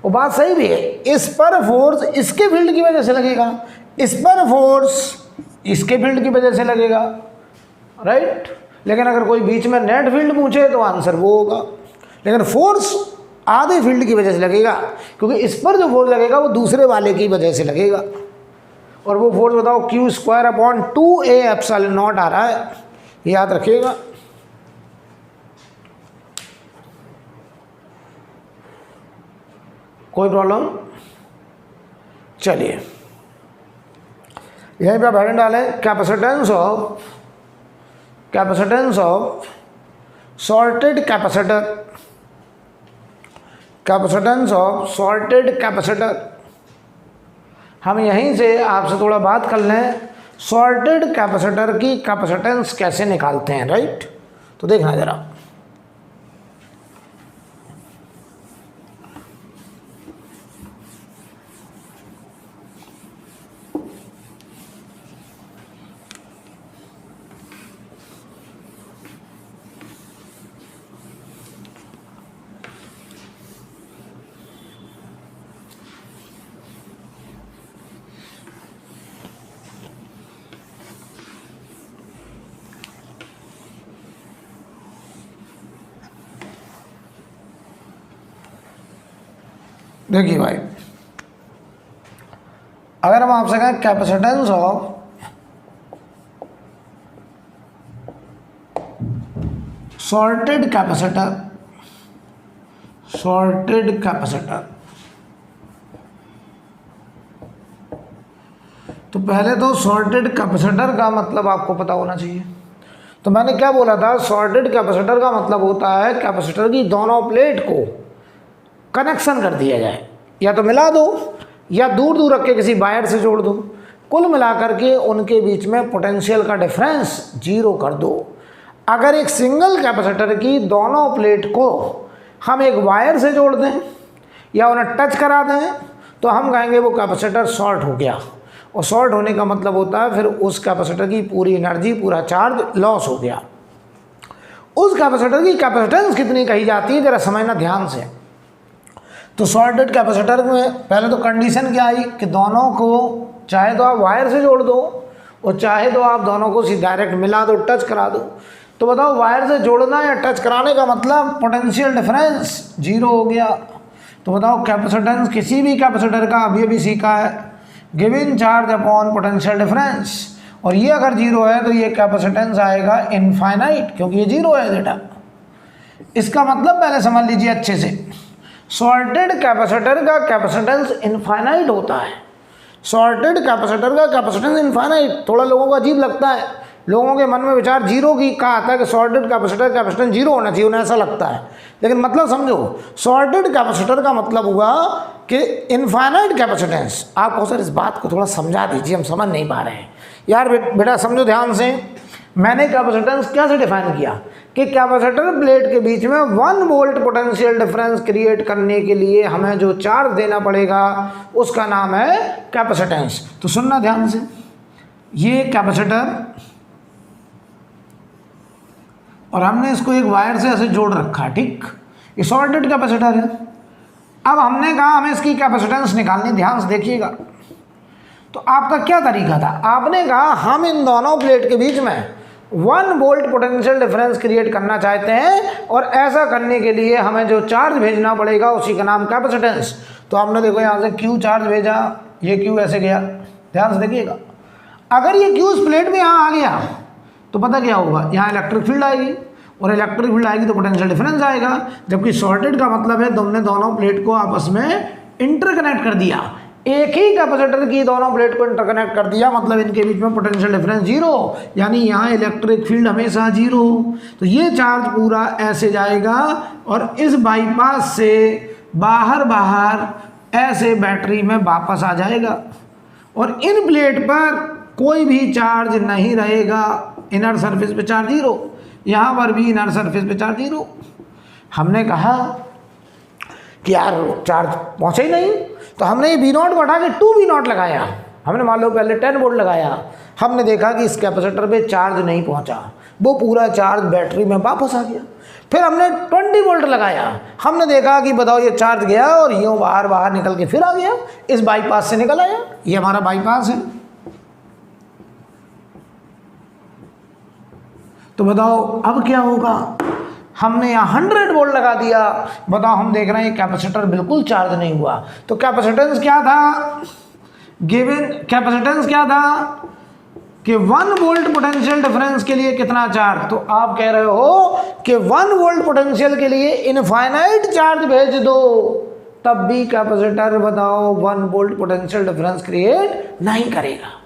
वो बात सही भी है, इस पर फोर्स इसके फील्ड की वजह से लगेगा, इस पर फोर्स इसके फील्ड की वजह से लगेगा, राइट। लेकिन अगर कोई बीच में नेट फील्ड पूछे तो आंसर वो होगा, लेकिन फोर्स आधे फील्ड की वजह से लगेगा, क्योंकि इस पर जो फोर्स लगेगा वो दूसरे वाले की वजह से लगेगा। और वो फोर्स बताओ Q square upon 2a epsilon nought आ रहा है, याद रखिएगा। कोई प्रॉब्लम? चलिए यहीं पे आप हेडिंग डालें, capacitance of sorted capacitor, capacitance of sorted capacitor. हम यहीं से आपसे थोड़ा बात कर लें, सॉर्टेड कैपेसिटर की कैपेसिटेंस कैसे निकालते हैं, राइट। तो देखना ज़रा, देखिए भाई, अगर हम आपसे कहें capacitance of sorted capacitor, sorted capacitor, तो पहले तो सॉर्टेड कैपेसिटर का मतलब आपको पता होना चाहिए। तो मैंने क्या बोला था, सॉर्टेड कैपेसिटर का मतलब होता है कैपेसिटर की दोनों प्लेट को कनेक्शन कर दिया जाए, या तो मिला दो या दूर दूर रख के किसी वायर से जोड़ दो, कुल मिलाकर के उनके बीच में पोटेंशियल का डिफरेंस जीरो कर दो। अगर एक सिंगल कैपेसिटर की दोनों प्लेट को हम एक वायर से जोड़ दें या उन्हें टच करा दें तो हम कहेंगे वो कैपेसिटर शॉर्ट हो गया, और शॉर्ट होने का मतलब होता है फिर उस कैपेसिटर की पूरी एनर्जी, पूरा चार्ज लॉस हो गया। उस कैपेसिटर की कैपेसिटेंस कितनी कही जाती है, जरा समझना ध्यान से। तो सॉर्टेड कैपेसिटर में पहले तो कंडीशन क्या आई कि दोनों को चाहे तो आप वायर से जोड़ दो और चाहे तो आप दोनों को डायरेक्ट मिला दो, टच करा दो। तो बताओ, वायर से जोड़ना या टच कराने का मतलब पोटेंशियल डिफरेंस जीरो हो गया। तो बताओ, कैपेसिटेंस किसी भी कैपेसिटर का अभी सीखा है, given charge upon potential difference, और ये अगर जीरो है तो ये कैपेसिटेंस आएगा इनफाइनाइट, क्योंकि ये जीरो है बेटा। इसका मतलब पहले समझ लीजिए अच्छे से, सॉर्टेड कैपेसिटर का कैपेसिटेंस इनफाइनाइट होता है। सॉर्टेड कैपेसिटर का कैपेसिटेंस इनफाइनाइट थोड़ा लोगों को अजीब लगता है, लोगों के मन में विचार जीरो की कहा आता है कि सॉर्टेड कैपेसिटर कैपेसिटेंस जीरो होना चाहिए, उन्हें ऐसा लगता है। लेकिन मतलब समझो, सॉर्टेड कैपेसिटर का मतलब हुआ कि इनफाइनाइट कैपेसिटेंस। आपको सर इस बात को थोड़ा समझा दीजिए, हम समझ नहीं पा रहे हैं यार। बेटा समझो ध्यान से, मैंने कैपेसिटेंस कैसे डिफाइन किया कि कैपेसिटर प्लेट के बीच में 1 वोल्ट पोटेंशियल डिफरेंस क्रिएट करने के लिए हमें जो चार्ज देना पड़ेगा उसका नाम है कैपेसिटेंस। तो सुनना ध्यान से, ये कैपेसिटर और हमने इसको एक वायर से ऐसे जोड़ रखा, ठीक, ये सॉर्टेड कैपेसिटर है। अब हमने कहा हमें इसकी कैपेसिटेंस निकालनी, ध्यान से देखिएगा। तो आपका क्या तरीका था, आपने कहा हम इन दोनों प्लेट के बीच में 1 वोल्ट पोटेंशियल डिफरेंस क्रिएट करना चाहते हैं, और ऐसा करने के लिए हमें जो चार्ज भेजना पड़ेगा उसी का नाम कैपेसिटेंस। तो हमने देखो यहाँ से क्यू चार्ज भेजा, ये क्यू ऐसे गया, ध्यान से देखिएगा। अगर ये क्यू इस प्लेट में यहाँ आ गया तो पता क्या होगा, यहाँ इलेक्ट्रिक फील्ड आएगी, और इलेक्ट्रिक फील्ड आएगी तो पोटेंशियल डिफरेंस आएगा। जबकि सॉर्टेड का मतलब है तुमने दोनों प्लेट को आपस में इंटरकनेक्ट कर दिया, एक ही कैपेसिटर की दोनों प्लेट को इंटरकनेक्ट कर दिया, मतलब इनके बीच में पोटेंशियल डिफरेंस जीरो, यानी यहाँ इलेक्ट्रिक फील्ड हमेशा जीरो। तो ये चार्ज पूरा ऐसे जाएगा और इस बाईपास से बाहर बाहर ऐसे बैटरी में वापस आ जाएगा, और इन प्लेट पर कोई भी चार्ज नहीं रहेगा, इनर सरफेस पे चार्ज जीरो, यहाँ पर भी इनर सरफेस पे चार्ज जीरो। हमने कहा कि यार चार्ज पहुँचा ही नहीं, तो हमने ये V0 को हटा के 2V0 लगाया। हमने मान लो पहले 10 वोल्ट लगाया, हमने देखा कि इस कैपेसिटर पे चार्ज नहीं पहुँचा, वो पूरा चार्ज बैटरी में वापस आ गया। फिर हमने 20 वोल्ट लगाया, हमने देखा कि बताओ ये चार्ज गया और यूँ बाहर बाहर निकल के फिर आ गया, इस बाईपास से निकल आया, ये हमारा बाईपास है। तो बताओ अब क्या होगा, हमने यहाँ 100 वोल्ट लगा दिया, बताओ हम देख रहे हैं कैपेसिटर बिल्कुल चार्ज नहीं हुआ। तो कैपेसिटेंस क्या था, गिवन कैपेसिटेंस क्या था कि 1 वोल्ट पोटेंशियल डिफरेंस के लिए कितना चार्ज। तो आप कह रहे हो कि 1 वोल्ट पोटेंशियल के लिए इनफाइनाइट चार्ज भेज दो, तब भी कैपेसिटर बताओ 1 वोल्ट पोटेंशियल डिफरेंस क्रिएट नहीं करेगा,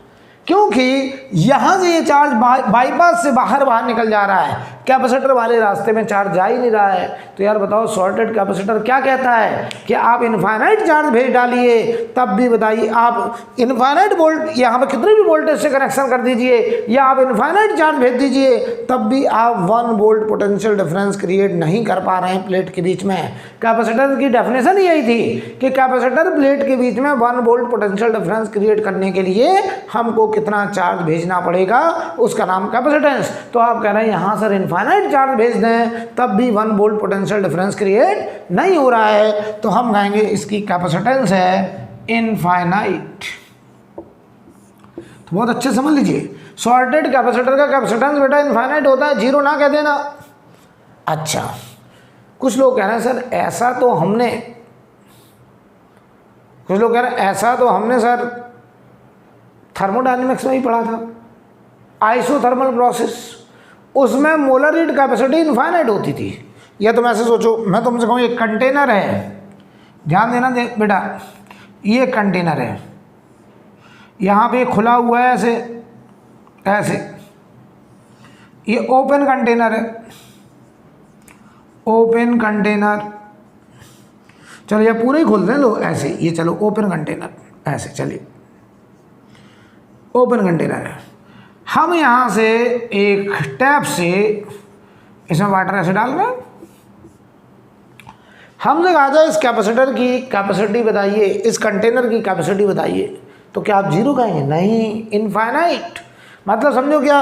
क्योंकि यहां से ये चार्ज बाईपास से बाहर निकल जा रहा है, कैपेसिटर वाले रास्ते में चार्ज जा ही नहीं रहा है। तो यार बताओ सॉर्टेड कैपेसिटर क्या कहता है कि आप इनफाइनाइट चार्ज भेज डालिए, तब भी बताइए आप इनफाइनाइट वोल्ट यहाँ पे कितने भी वोल्टेज से कनेक्शन कर दीजिए, या आप इनफाइनाइट चार्ज भेज दीजिए, तब भी आप 1 वोल्ट पोटेंशियल डिफरेंस क्रिएट नहीं कर पा रहे हैं प्लेट के बीच में। कैपेसिटर की डेफिनेशन यही थी कि कैपेसिटर प्लेट के बीच में 1 वोल्ट पोटेंशियल डिफरेंस क्रिएट करने के लिए हमको कितना चार्ज भेजना पड़ेगा, उसका नाम कैपेसिटेंस। तो आप कह रहे हैं यहाँ सर इनफाइनाइट चार्ज भेज दें, तब भी 1 वोल्ट पोटेंशियल डिफरेंस क्रिएट नहीं हो रहा है, तो हम कहेंगे इसकी कैपेसिटेंस है इनफाइनाइट। तो बहुत अच्छे समझ लीजिए, सॉर्टेड कैपेसिटर का कैपेसिटेंस बेटा इनफाइनाइट होता है, जीरो ना कह देना। अच्छा, कुछ लोग कह रहे हैं सर ऐसा तो हमने कुछ लोग कह रहे हैं ऐसा तो हमने सर थर्मोडायनेमिक्स में ही पढ़ा था, आइसोथर्मल प्रोसेस, उसमें मोलर हीट कैपेसिटी इनफाइनाइट होती थी। या तुम ऐसे सोचो, मैं तुमसे कहूँ एक कंटेनर है, ध्यान देना देख बेटा, ये कंटेनर है, यहाँ पे खुला हुआ है ऐसे ऐसे, ये ओपन कंटेनर है, ओपन कंटेनर, चलो ये पूरे ही खोल दें लो ऐसे, ये चलो ओपन कंटेनर ऐसे, चलिए ओपन कंटेनर है। हम यहाँ से एक टैप से इसमें वाटर ऐसे डाल रहे हैं, हमसे कहा जाए इस कैपेसिटर की कैपेसिटी बताइए, इस कंटेनर की कैपेसिटी बताइए, तो क्या आप जीरो कहेंगे? नहीं, इनफाइनाइट। मतलब समझो क्या,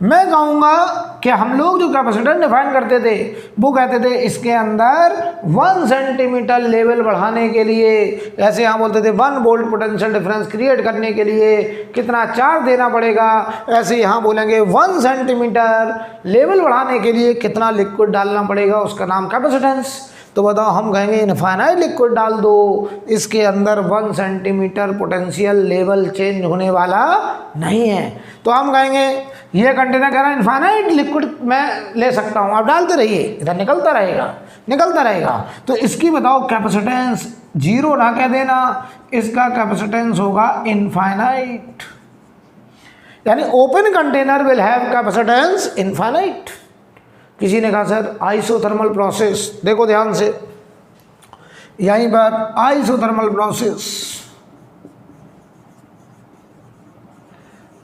मैं कहूँगा कि हम लोग जो कैपेसिटर डिफाइन करते थे वो कहते थे इसके अंदर 1 सेंटीमीटर लेवल बढ़ाने के लिए, ऐसे यहाँ बोलते थे 1 वोल्ट पोटेंशियल डिफरेंस क्रिएट करने के लिए कितना चार्ज देना पड़ेगा, ऐसे यहाँ बोलेंगे 1 सेंटीमीटर लेवल बढ़ाने के लिए कितना लिक्विड डालना पड़ेगा, उसका नाम कैपेसिटेंस। तो बताओ, हम कहेंगे इनफाइनाइट लिक्विड डाल दो, इसके अंदर 1 सेंटीमीटर पोटेंशियल लेवल चेंज होने वाला नहीं है। तो हम कहेंगे ये कंटेनर कह रहा है इनफाइनाइट लिक्विड मैं ले सकता हूँ, आप डालते रहिए, इधर निकलता रहेगा निकलता रहेगा। तो इसकी बताओ कैपेसिटेंस, जीरो ना कह देना, इसका कैपेसिटेंस होगा इनफाइनाइट, यानी open container will have capacitance infinite. किसी ने कहा सर आइसोथर्मल प्रोसेस, देखो ध्यान से, यहीं पर आइसोथर्मल प्रोसेस,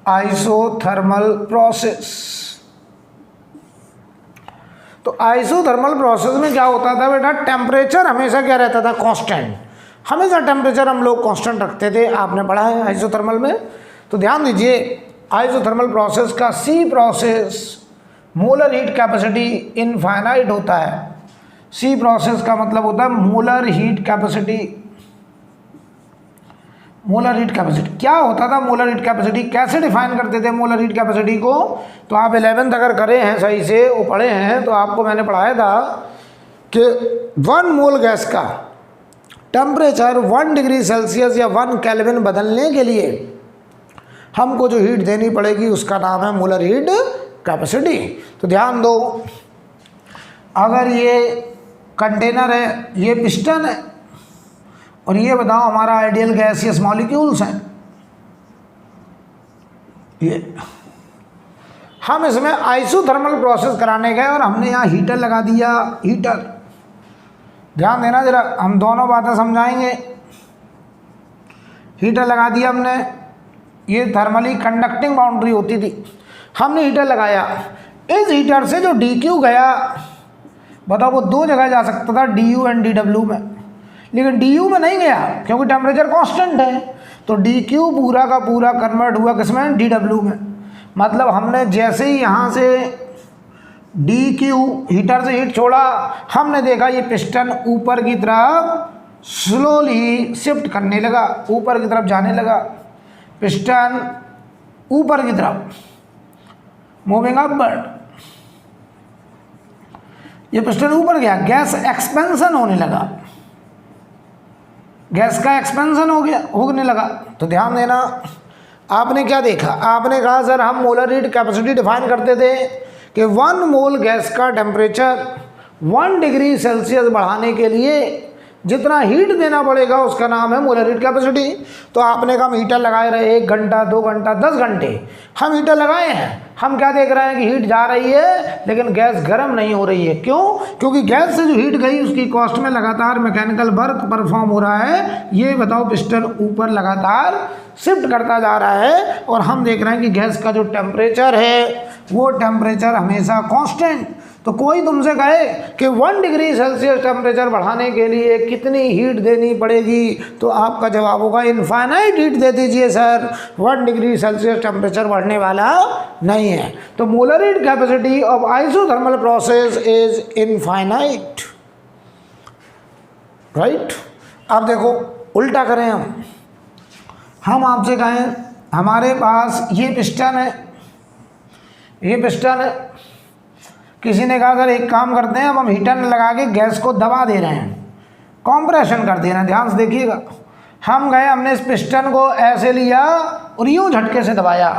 आइसोथर्मल प्रोसेस। तो आइसोथर्मल प्रोसेस में क्या होता था बेटा, टेम्परेचर हमेशा क्या रहता था, कांस्टेंट, हमेशा टेम्परेचर हम लोग कांस्टेंट रखते थे, आपने पढ़ा है आइसोथर्मल में। तो ध्यान दीजिए, आइसोथर्मल प्रोसेस का C process molar heat capacity infinite होता है। सी प्रोसेस का मतलब होता है molar heat capacity. Molar heat capacity क्या होता था, मोलर हीट कैपेसिटी कैसे डिफाइन करते थे मोलर हीट कैपेसिटी को? तो आप 11th अगर करे हैं सही से, वो पढ़े हैं, तो आपको मैंने पढ़ाया था कि 1 मोल गैस का टेम्परेचर 1 डिग्री सेल्सियस या 1 केल्विन बदलने के लिए हमको जो हीट देनी पड़ेगी उसका नाम है मोलर हीट कैपेसिटी। तो ध्यान दो, अगर ये कंटेनर है, ये पिस्टन है, और ये बताओ हमारा आइडियल गैसियस मॉलिक्यूल्स हैं, ये हम इसमें आइसोथर्मल प्रोसेस कराने गए और हमने यहाँ हीटर लगा दिया। हीटर, ध्यान देना जरा, हम दोनों बातें समझाएंगे। हीटर लगा दिया हमने, ये थर्मली कंडक्टिंग बाउंड्री होती थी, हमने हीटर लगाया, इस हीटर से जो DQ गया, बताओ वो 2 जगह जा सकता था, DU एंड DW में, लेकिन DU में नहीं गया क्योंकि टेम्परेचर कांस्टेंट है। तो DQ पूरा का पूरा कन्वर्ट हुआ किसमें, DW में। मतलब हमने जैसे ही यहाँ से DQ हीटर से हीट छोड़ा, हमने देखा ये पिस्टन ऊपर की तरफ स्लोली शिफ्ट करने लगा, ऊपर की तरफ जाने लगा, पिस्टन ऊपर की तरफ मूविंग अपवर्ड, ये पिस्टन ऊपर गया, गैस एक्सपेंशन होने लगा, गैस का एक्सपेंशन होने लगा। तो ध्यान देना, आपने क्या देखा, आपने कहा सर हम मोलर हीट कैपेसिटी डिफाइन करते थे कि 1 मोल गैस का टेम्परेचर 1 डिग्री सेल्सियस बढ़ाने के लिए जितना हीट देना पड़ेगा उसका नाम है मोलर हीट कैपेसिटी। तो आपने कहा हम हीटर लगाए रहे 1 घंटा 2 घंटा 10 घंटे, हम हीटर लगाए हैं, हम क्या देख रहे हैं कि हीट जा रही है लेकिन गैस गर्म नहीं हो रही है। क्यों? क्योंकि गैस से जो हीट गई उसकी कॉस्ट में लगातार मैकेनिकल वर्क परफॉर्म हो रहा है। ये बताओ पिस्टन ऊपर लगातार शिफ्ट करता जा रहा है और हम देख रहे हैं कि गैस का जो टेम्परेचर है वो टेम्परेचर हमेशा कांस्टेंट। तो कोई तुमसे कहे कि 1 डिग्री सेल्सियस टेम्परेचर बढ़ाने के लिए कितनी हीट देनी पड़ेगी, तो आपका जवाब होगा इनफाइनाइट हीट दे दीजिए सर, 1 डिग्री सेल्सियस टेम्परेचर बढ़ने वाला नहीं है। तो molar heat capacity of isothermal process is infinite, right. अब देखो उल्टा करें, हम आपसे कहें हमारे पास ये पिस्टन है, ये पिस्टन है, किसी ने कहा सर एक काम करते हैं, अब हम हीटर लगा के गैस को दबा दे रहे हैं, कॉम्प्रेशन कर दे रहे हैं। ध्यान से देखिएगा, हम गए, हमने इस पिस्टन को ऐसे लिया और यूँ झटके से दबाया,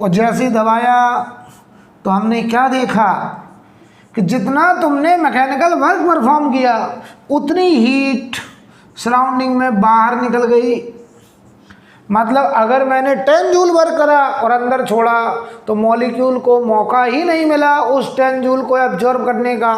और जैसे ही दबाया तो हमने क्या देखा कि जितना तुमने मैकेनिकल वर्क परफॉर्म किया उतनी हीट सराउंडिंग में बाहर निकल गई। मतलब अगर मैंने 10 जूल वर्क करा और अंदर छोड़ा तो मॉलिक्यूल को मौका ही नहीं मिला उस 10 जूल को एब्जॉर्ब करने का,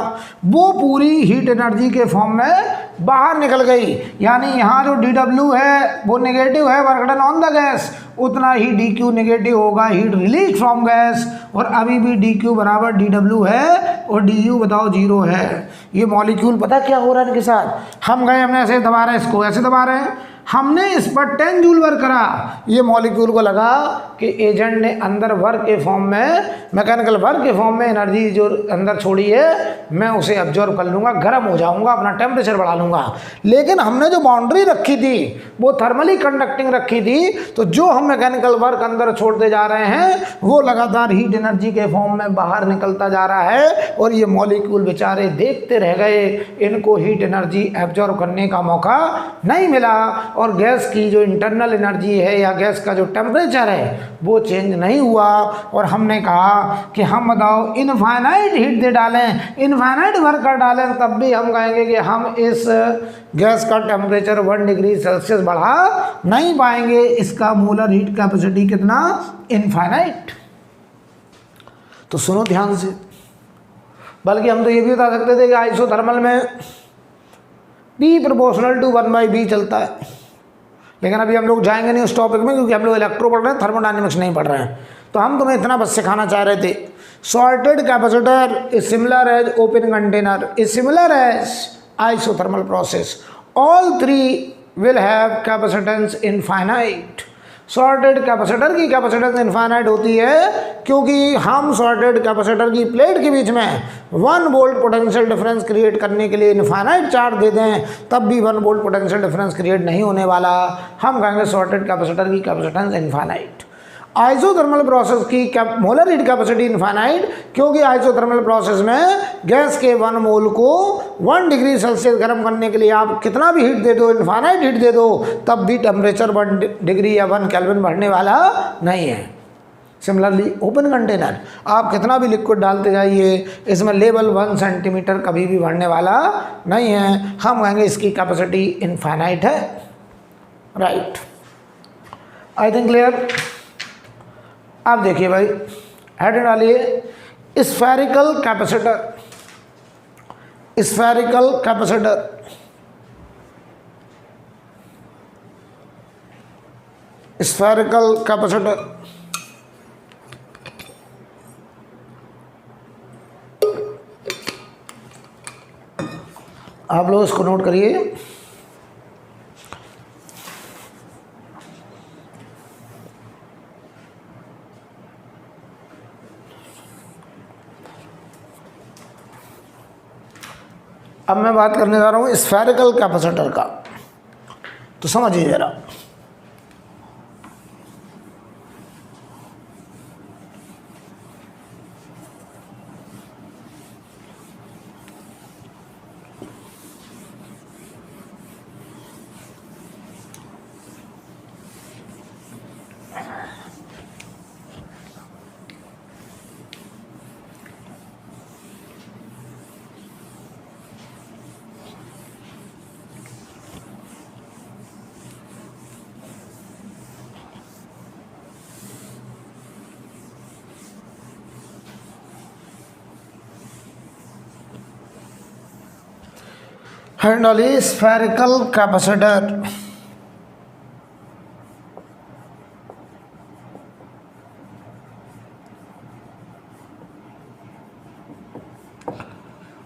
वो पूरी हीट एनर्जी के फॉर्म में बाहर निकल गई। यानी यहाँ जो dW है वो नेगेटिव है, work done on the gas, उतना ही dQ नेगेटिव होगा, हीट रिलीज फ्रॉम गैस। और अभी भी dQ बराबर dW है और du बताओ 0 है। ये मॉलिक्यूल पता क्या हो रहा है इनके साथ, हम गए, हमने ऐसे दबा रहे हैं, इसको ऐसे दबा रहे हैं, हमने इस पर 10 जूल वर्क करा, ये मॉलिक्यूल को लगा कि एजेंट ने अंदर वर्क के फॉर्म में, मैकेनिकल वर्क के फॉर्म में एनर्जी जो अंदर छोड़ी है मैं उसे एब्जॉर्ब कर लूँगा, गर्म हो जाऊँगा, अपना टेम्परेचर बढ़ा लूँगा। लेकिन हमने जो बाउंड्री रखी थी वो थर्मली कंडक्टिंग रखी थी, तो जो हम मैकेनिकल वर्क अंदर छोड़ते जा रहे हैं वो लगातार हीट एनर्जी के फॉर्म में बाहर निकलता जा रहा है। और ये मॉलिक्यूल बेचारे देखते रह गए, इनको हीट एनर्जी एब्जॉर्ब करने का मौका नहीं मिला, और गैस की जो इंटरनल एनर्जी है या गैस का जो टेम्परेचर है वो चेंज नहीं हुआ। और हमने कहा कि हम बताओ इनफाइनाइट हीट दे डालें, इनफाइनाइट वर्क कर डालें, तब भी हम कहेंगे कि हम इस गैस का टेम्परेचर 1 डिग्री सेल्सियस बढ़ा नहीं पाएंगे। इसका मोलर हीट कैपेसिटी कितना, इनफाइनाइट। तो सुनो ध्यान से, बल्कि हम तो ये भी बता सकते थे कि आइसोथर्मल में P प्रोपोर्शनल टू 1/B चलता है, लेकिन अभी हम लोग जाएंगे नहीं उस टॉपिक में, क्योंकि हम लोग इलेक्ट्रो पढ़ रहे हैं, थर्मोडायनेमिक्स नहीं पढ़ रहे हैं। तो हम तुम्हें इतना बस सिखाना चाह रहे थे, shorted capacitor is similar as open container is similar as isothermal process, all three will have capacitance infinite. Shorted capacitor की कैपेसिटेंस इनफाइनाइट होती है क्योंकि हम सॉर्टेड कैपेसिटर की प्लेट के बीच में 1 वोल्ट पोटेंशियल डिफरेंस क्रिएट करने के लिए इनफाइनाइट चार्ज दे दें, तब भी 1 वोल्ट पोटेंशियल डिफरेंस क्रिएट नहीं होने वाला। हम कहेंगे सॉर्टेड कैपेसिटर की कैपेसिटेंस इनफाइनाइट। आइसोथर्मल प्रोसेस की मोलर हीट कैपेसिटी इनफाइनाइट, क्योंकि आइसोथर्मल प्रोसेस में गैस के 1 मोल को 1 डिग्री सेल्सियस गर्म करने के लिए आप कितना भी हीट दे दो, इनफाइनाइट हीट दे दो, तब भी टेम्परेचर 1 डिग्री या 1 केल्विन बढ़ने वाला नहीं है। सिमिलरली ओपन कंटेनर, आप कितना भी लिक्विड डालते जाइए, इसमें लेवल 1 सेंटीमीटर कभी भी बढ़ने वाला नहीं है। हम कहेंगे इसकी कैपेसिटी इनफाइनाइट है। Right, I think clear. आप देखिए भाई, हेड डालिए spherical capacitor, spherical capacitor, spherical capacitor. आप लोग इसको नोट करिए। अब मैं बात करने जा रहा हूँ स्फेरिकल कैपेसिटर का, तो समझिए जरा। हैंड डालिए स्फेरिकल कैपेसिटर।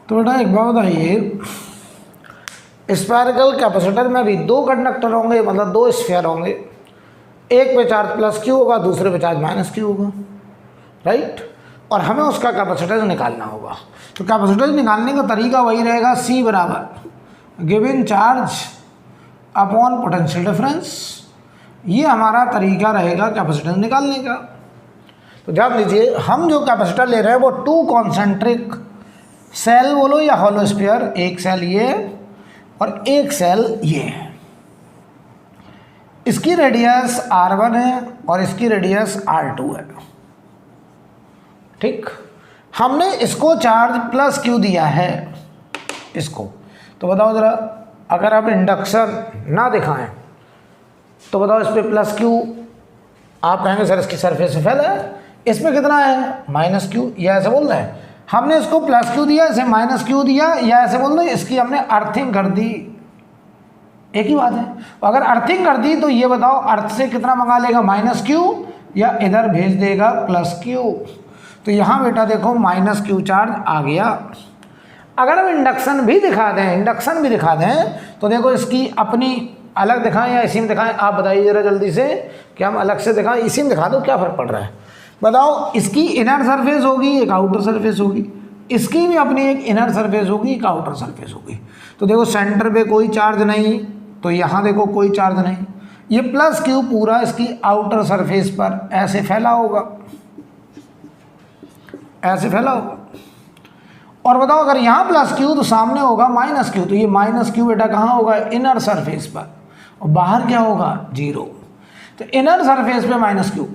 तो बेटा एक बात बताइए, स्फेरिकल कैपेसिटर में भी 2 कंडक्टर होंगे, मतलब 2 स्फीयर होंगे, एक पे चार्ज प्लस क्यू होगा, दूसरे पे चार्ज माइनस क्यू होगा, राइट। और हमें उसका कैपेसिटेंस निकालना होगा। तो कैपेसिटेंस निकालने का तरीका वही रहेगा, C बराबर given charge upon potential difference. ये हमारा तरीका रहेगा कैपेसिटेंस निकालने का। तो जान लीजिए, हम जो कैपेसिटर ले रहे हैं वो 2 कॉन्सेंट्रिक सेल बोलो या हॉलो स्फीयर, एक सेल ये और एक सेल ये है। इसकी रेडियस R1 है और इसकी रेडियस R2 है। ठीक, हमने इसको चार्ज प्लस क्यू दिया है इसको, तो बताओ ज़रा, अगर आप इंडक्शन ना दिखाएं तो बताओ इस पर प्लस क्यू, आप कहेंगे सर इसकी सरफेस से फैला है, इसमें कितना है माइनस क्यू, या ऐसे बोल रहे हैं। हमने इसको प्लस क्यू दिया, इसे माइनस क्यू दिया, या ऐसे बोल रहे हैं इसकी हमने अर्थिंग कर दी, एक ही बात है। अगर अर्थिंग कर दी तो ये बताओ अर्थ से कितना मंगा लेगा, माइनस क्यू, या इधर भेज देगा प्लस क्यू। तो यहाँ बेटा देखो माइनस क्यू चार्ज आ गया। अगर हम इंडक्शन भी दिखा दें तो देखो इसकी अपनी अलग दिखाएं या इसी में दिखाएं, आप बताइए ज़रा जल्दी से कि हम अलग से दिखाएं इसी में दिखा दो, क्या फ़र्क पड़ रहा है बताओ। इसकी इनर सरफेस होगी, एक आउटर सरफेस होगी, इसकी भी अपनी एक इनर सरफेस होगी, एक आउटर सरफेस होगी। तो देखो सेंटर पे कोई चार्ज नहीं, तो यहाँ देखो कोई चार्ज नहीं, ये प्लस क्यू पूरा इसकी आउटर सरफेस पर ऐसे फैला होगा, ऐसे फैला होगा। और बताओ अगर यहाँ प्लस क्यू तो सामने होगा माइनस क्यू, तो ये माइनस क्यू बेटा कहाँ होगा, इनर सरफेस पर, और बाहर क्या होगा, जीरो। तो इनर सरफेस पे माइनस क्यू,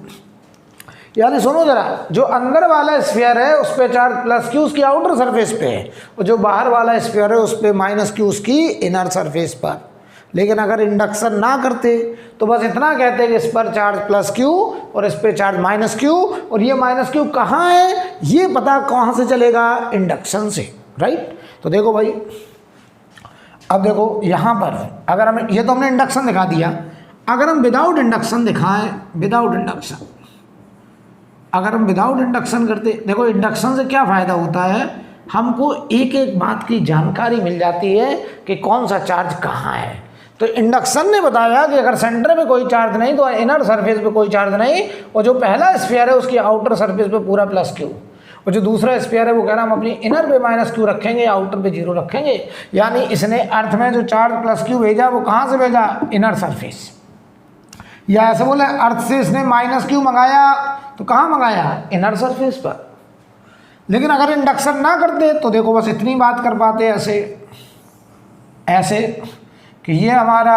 यानी सुनो जरा, जो अंदर वाला स्फीयर है उस पे चार्ज प्लस क्यू उसकी आउटर सरफेस पे है, और जो बाहर वाला स्फीयर है उस पे माइनस क्यू उसकी इनर सरफेस पर। लेकिन अगर इंडक्शन ना करते तो बस इतना कहते कि इस पर चार्ज प्लस क्यू और इस पे चार्ज माइनस क्यू, और ये माइनस क्यू कहाँ है ये पता कहाँ से चलेगा, इंडक्शन से, राइट। तो देखो भाई, अब देखो यहाँ पर अगर हमें, ये तो हमने इंडक्शन दिखा दिया, अगर हम विदाउट इंडक्शन दिखाएं, विदाउट इंडक्शन, अगर हम विदाउट इंडक्शन करते, देखो इंडक्शन से क्या फ़ायदा होता है, हमको एक एक बात की जानकारी मिल जाती है कि कौन सा चार्ज कहाँ है। तो इंडक्शन ने बताया कि अगर सेंटर पे कोई चार्ज नहीं तो इनर सरफेस पे कोई चार्ज नहीं, और जो पहला स्फीयर है उसकी आउटर सरफेस पे पूरा प्लस क्यू, और जो दूसरा स्फीयर है वो कह रहा हम अपनी इनर पे माइनस क्यू रखेंगे, आउटर पे जीरो रखेंगे। यानी इसने अर्थ में जो चार्ज प्लस क्यू भेजा वो कहाँ से भेजा, इनर सरफेस, या ऐसे बोले अर्थ से इसने माइनस क्यू मंगाया तो कहाँ मंगाया, इनर सरफेस पर। लेकिन अगर इंडक्शन ना करते तो देखो बस इतनी बात कर पाते ऐसे, ऐसे कि ये हमारा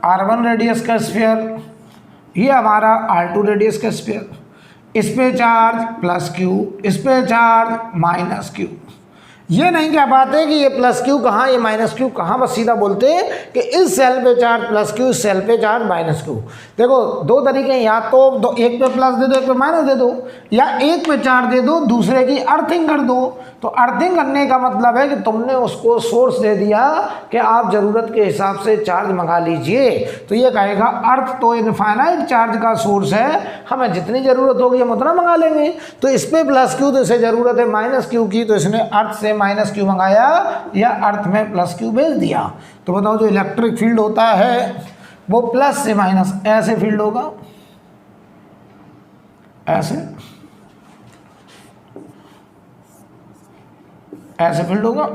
R1 रेडियस का स्फीयर, ये हमारा R2 रेडियस का स्फीयर, इस पे चार्ज प्लस क्यू, इस पे चार्ज माइनस क्यू। ये नहीं कह पाते कि ये प्लस क्यू कहाँ, ये माइनस क्यू कहाँ, बस सीधा बोलते कि इस सेल पे चार्ज प्लस क्यू, इस सेल पे चार्ज माइनस क्यू। देखो दो तरीके, या तो एक पे प्लस दे दो, एक पे माइनस दे दो, या एक पे चार्ज दे दो, दूसरे की अर्थिंग कर दो। तो अर्थिंग करने का मतलब है कि तुमने उसको सोर्स दे दिया कि आप ज़रूरत के हिसाब से चार्ज मंगा लीजिए। तो ये कहेगा अर्थ तो इनफाइनाइट चार्ज का सोर्स है, हमें जितनी ज़रूरत होगी हम उतना मंगा लेंगे। तो इस पर प्लस क्यू, तो इसे ज़रूरत है माइनस क्यू की, तो इसने अर्थ से माइनस क्यू मंगाया या अर्थ में प्लस क्यू भेज दिया। तो बताओ जो इलेक्ट्रिक फील्ड होता है वो प्लस से माइनस ऐसे फील्ड होगा, ऐसे ऐसे फील्ड होगा,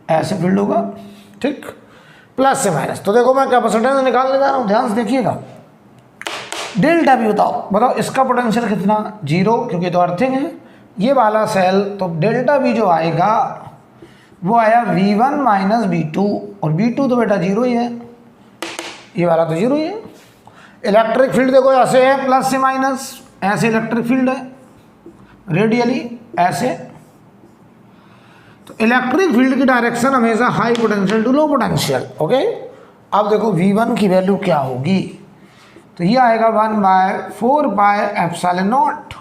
ऐसे फील्ड होगा, ठीक, प्लस से माइनस। तो देखो मैं कैपेसिटेंस निकालने जा रहा हूँ, ध्यान से देखिएगा। डेल्टा भी बताओ इसका पोटेंशियल कितना, जीरो, क्योंकि तो अर्थिंग है ये वाला सेल। तो डेल्टा भी जो आएगा वो आया V1 माइनस V2, और V2 तो बेटा जीरो ही है, ये वाला तो जीरो ही है। इलेक्ट्रिक फील्ड देखो ऐसे है, प्लस से माइनस, ऐसे इलेक्ट्रिक फील्ड है रेडियली ऐसे। तो इलेक्ट्रिक फील्ड की डायरेक्शन हमेशा high potential to low potential, okay. अब देखो V1 की वैल्यू क्या होगी, तो ये आएगा 1/4πε0।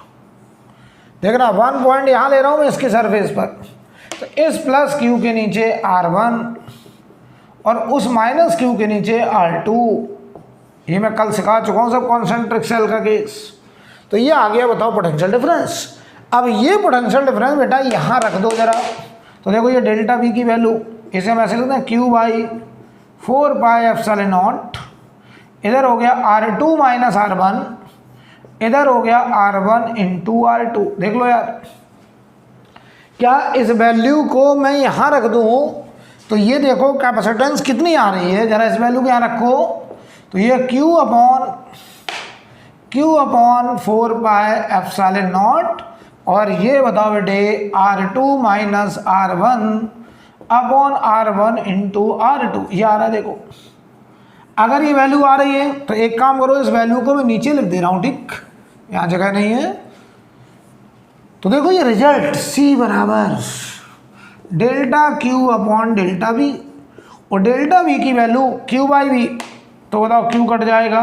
देख रहा 1 पॉइंट यहाँ ले रहा हूँ मैं इसके सरफेस पर, तो इस प्लस क्यू के नीचे R1 और उस माइनस क्यू के नीचे R2। ये मैं कल सिखा चुका हूँ सब कॉन्सेंट्रिक सेल का केस। तो ये आ गया बताओ पोटेंशियल डिफरेंस। अब ये पोटेंशियल डिफरेंस बेटा यहाँ रख दो जरा, तो देखो ये डेल्टा V की वैल्यू, इसे हम ऐसे लिखते हैं Q/4πε0। इधर हो गया R2 माइनस R1, इधर हो गया R1 इंटू R2। देख लो यार, क्या इस वैल्यू को मैं यहाँ रख दूँ तो ये देखो कैपेसिटेंस कितनी आ रही है, जरा इस वैल्यू को यहाँ रखो, तो ये Q/4πε0, और ये बताओ बेटे R2 minus R1 upon R1 into R2, ये आ रहा है देखो। अगर ये वैल्यू आ रही है तो एक काम करो, इस वैल्यू को मैं नीचे लिख दे रहा हूँ, ठीक, यहाँ जगह नहीं है। तो देखो ये रिजल्ट C बराबर delta Q upon delta V, और डेल्टा V की वैल्यू Q बाई V, तो बताओ Q कट जाएगा,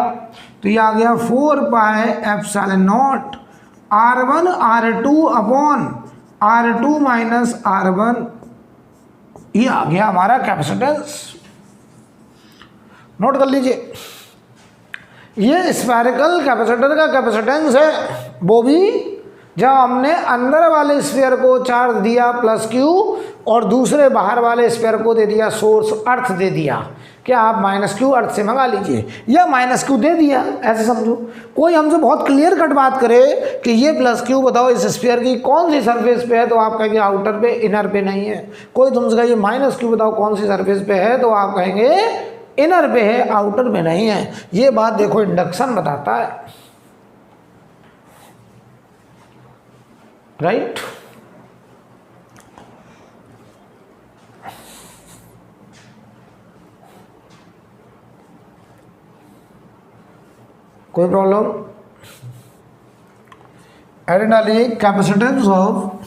तो ये आ गया 4 pi epsilon not R1 R2 upon R2 minus R1, ये आ गया हमारा कैपेसिटेंस। नोट कर लीजिए, ये स्फेरिकल कैपेसिटर का कैपेसिटेंस है, वो भी जब हमने अंदर वाले स्फीयर को चार्ज दिया प्लस Q और दूसरे बाहर वाले स्फीयर को दे दिया सोर्स, अर्थ दे दिया, क्या आप माइनस Q अर्थ से मंगा लीजिए, या माइनस Q दे दिया, ऐसे समझो। कोई हमसे बहुत क्लियर कट बात करे कि ये प्लस Q बताओ इस स्फीयर की कौन सी सरफेस पे है, तो आप कहेंगे आउटर पे, इनर पे नहीं है। कोई तुमसे कहे माइनस Q बताओ कौन सी सरफेस पे है, तो आप कहेंगे इनर पे है, आउटर पे नहीं है। ये बात देखो इंडक्शन बताता है, राइट। कोई प्रॉब्लम? ऐड डालिए कैपेसिटेंस ऑफ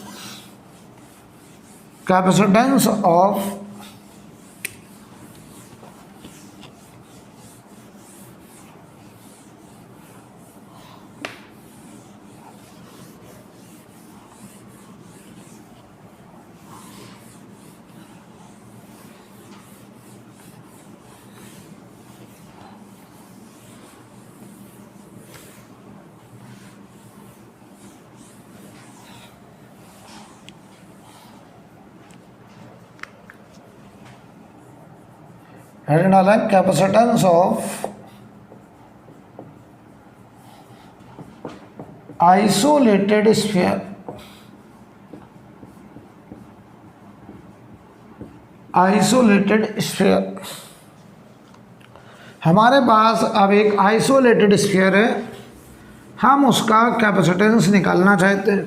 हेड डाला capacitance of isolated sphere, isolated sphere. हमारे पास अब एक आइसोलेटेड स्फीयर है, हम उसका कैपेसिटेंस निकालना चाहते हैं।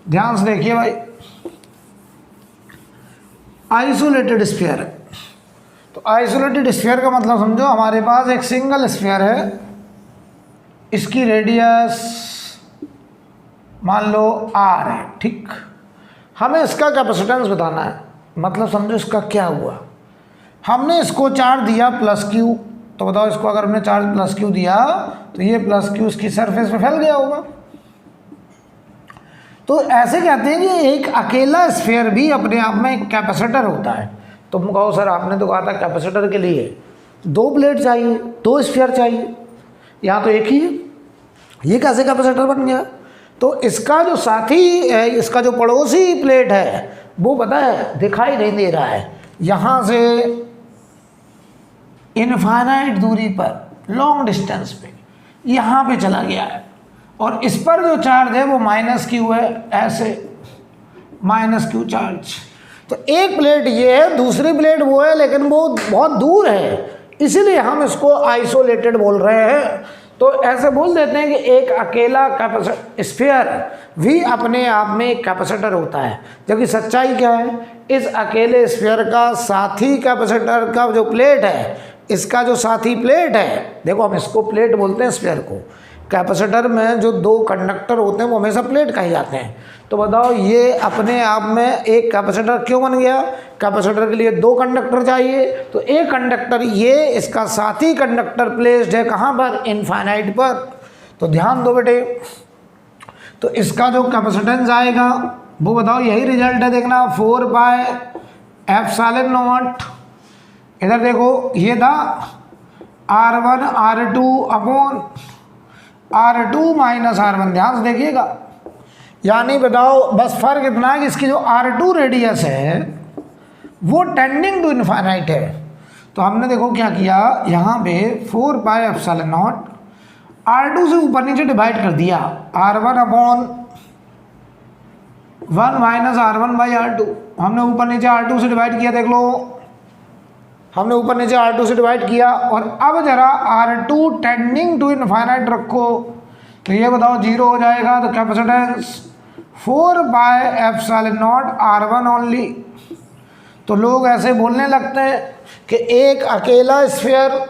ध्यान से देखिए भाई, आइसोलेटेड स्फीयर है, तो आइसोलेटेड स्फीयर का मतलब समझो, हमारे पास एक सिंगल स्फीयर है, इसकी रेडियस मान लो R है, ठीक। हमें इसका कैपेसिटेंस बताना है, मतलब समझो इसका क्या हुआ। हमने इसको चार्ज दिया प्लस Q, तो बताओ इसको अगर हमने चार्ज प्लस Q दिया तो ये प्लस Q इसकी सरफेस पे फैल गया होगा। तो ऐसे कहते हैं कि एक अकेला स्फीयर भी अपने आप में एक कैपेसिटर होता है। तुम कहो सर आपने तो कहा था कैपेसिटर के लिए 2 प्लेट चाहिए, 2 स्फीयर चाहिए, यहाँ तो एक ही है, ये कैसे कैपेसिटर बन गया? तो इसका जो साथी है, इसका जो पड़ोसी प्लेट है, वो पता है दिखाई नहीं दे रहा है, यहाँ से इनफाइनाइट दूरी पर, लॉन्ग डिस्टेंस पे यहाँ पे चला गया है, और इस पर जो चार्ज है वो माइनस Q है, ऐसे माइनस Q चार्ज। तो एक प्लेट ये है, दूसरी प्लेट वो है, लेकिन वो बहुत दूर है, इसीलिए हम इसको आइसोलेटेड बोल रहे हैं। तो ऐसे बोल देते हैं कि एक अकेला स्फीयर भी अपने आप में एक कैपेसिटर होता है, जबकि सच्चाई क्या है, इस अकेले स्फीयर का साथी कैपेसिटर का जो प्लेट है, इसका जो साथी प्लेट है, देखो हम इसको प्लेट बोलते हैं स्फीयर को, कैपेसिटर में जो 2 कंडक्टर होते हैं वो हमेशा प्लेट कहे जाते हैं। तो बताओ ये अपने आप में एक कैपेसिटर क्यों बन गया? कैपेसिटर के लिए 2 कंडक्टर चाहिए, तो एक कंडक्टर ये, इसका साथी कंडक्टर प्लेस्ड है कहाँ पर? इनफाइनाइट पर। तो ध्यान दो बेटे, तो इसका जो कैपेसिटेंस आएगा वो बताओ, यही रिजल्ट है, देखना 4 पाई एप्सिलॉन नॉट, इधर देखो ये था R1 R2 upon R2 minus R1, ध्यान से देखिएगा। यानी बताओ बस फर्क इतना है कि इसकी जो R2 रेडियस है वो टेंडिंग टू इनफाइनाइट है। तो हमने देखो क्या किया, यहाँ पे 4 पाई एप्सिलॉन नॉट R2 से ऊपर नीचे डिवाइड कर दिया, R1 upon 1 minus R1 by R2। हमने ऊपर नीचे R2 से डिवाइड किया, देख लो हमने ऊपर नीचे R2 से डिवाइड किया, और अब जरा R2 टेंडिंग टू इनफाइनाइट रखो, तो ये बताओ 0 हो जाएगा। तो capacitance 4 pi epsilon not R1 only. तो लोग ऐसे बोलने लगते हैं कि एक अकेला स्फीयर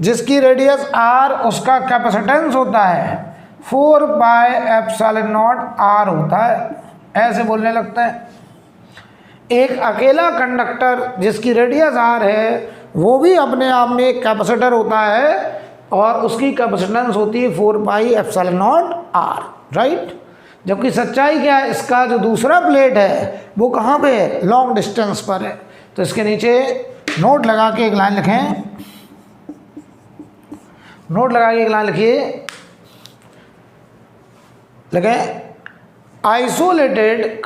जिसकी रेडियस r उसका कैपेसिटेंस होता है 4πε0 r होता है, ऐसे बोलने लगते हैं। एक अकेला कंडक्टर जिसकी रेडियस r है वो भी अपने आप में एक कैपेसिटर होता है और उसकी कैपेसिटेंस होती है 4πε0 r, राइट। जबकि सच्चाई क्या है, इसका जो दूसरा प्लेट है वो कहाँ पे है, लॉन्ग डिस्टेंस पर है। तो इसके नीचे नोट लगा के एक लाइन लिखें, नोट लगा के एक लाइन लिखिए, लिखें आइसोलेटेड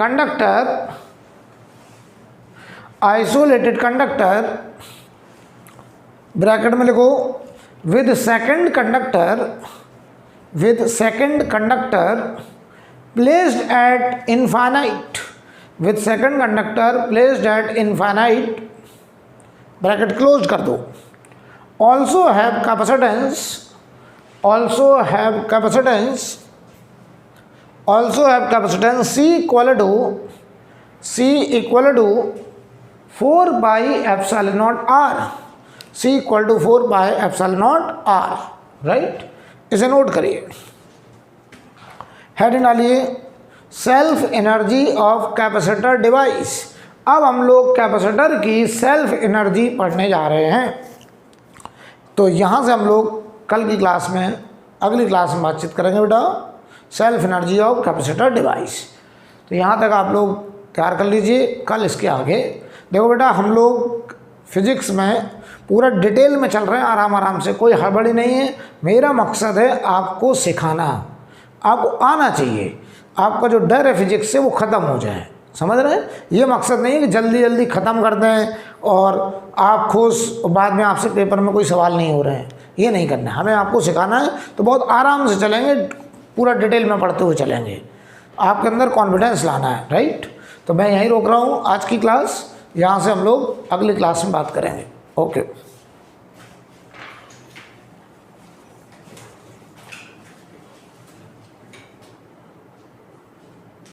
कंडक्टर ब्रैकेट में लिखो with second conductor placed at infinite, with second conductor placed at infinite, bracket close कर दो। Also have capacitance C equal to 4πε0 r, C equal to 4πε0 r, right. इसे नोट करिए, heading डालिए self energy of capacitor device. अब हम लोग capacitor की self energy पढ़ने जा रहे हैं। तो यहाँ से हम लोग कल की क्लास में, अगली क्लास में बातचीत करेंगे बेटा self energy of capacitor device. तो यहाँ तक आप लोग तैयार कर लीजिए, कल इसके आगे देखो बेटा हम लोग फिजिक्स में पूरा डिटेल में चल रहे हैं, आराम आराम से, कोई हड़बड़ी नहीं है। मेरा मकसद है आपको सिखाना, आपको आना चाहिए, आपका जो डर है फिजिक्स से वो ख़त्म हो जाए, समझ रहे हैं। ये मकसद नहीं है कि जल्दी जल्दी ख़त्म कर दें और आप खुश, बाद में आपसे पेपर में कोई सवाल नहीं हो रहे हैं, ये नहीं करना है। हमें आपको सिखाना है तो बहुत आराम से चलेंगे, पूरा डिटेल में पढ़ते हुए चलेंगे, आपके अंदर कॉन्फिडेंस लाना है, राइट। तो मैं यहीं रोक रहा हूँ आज की क्लास, यहाँ से हम लोग अगली क्लास में बात करेंगे। ओके।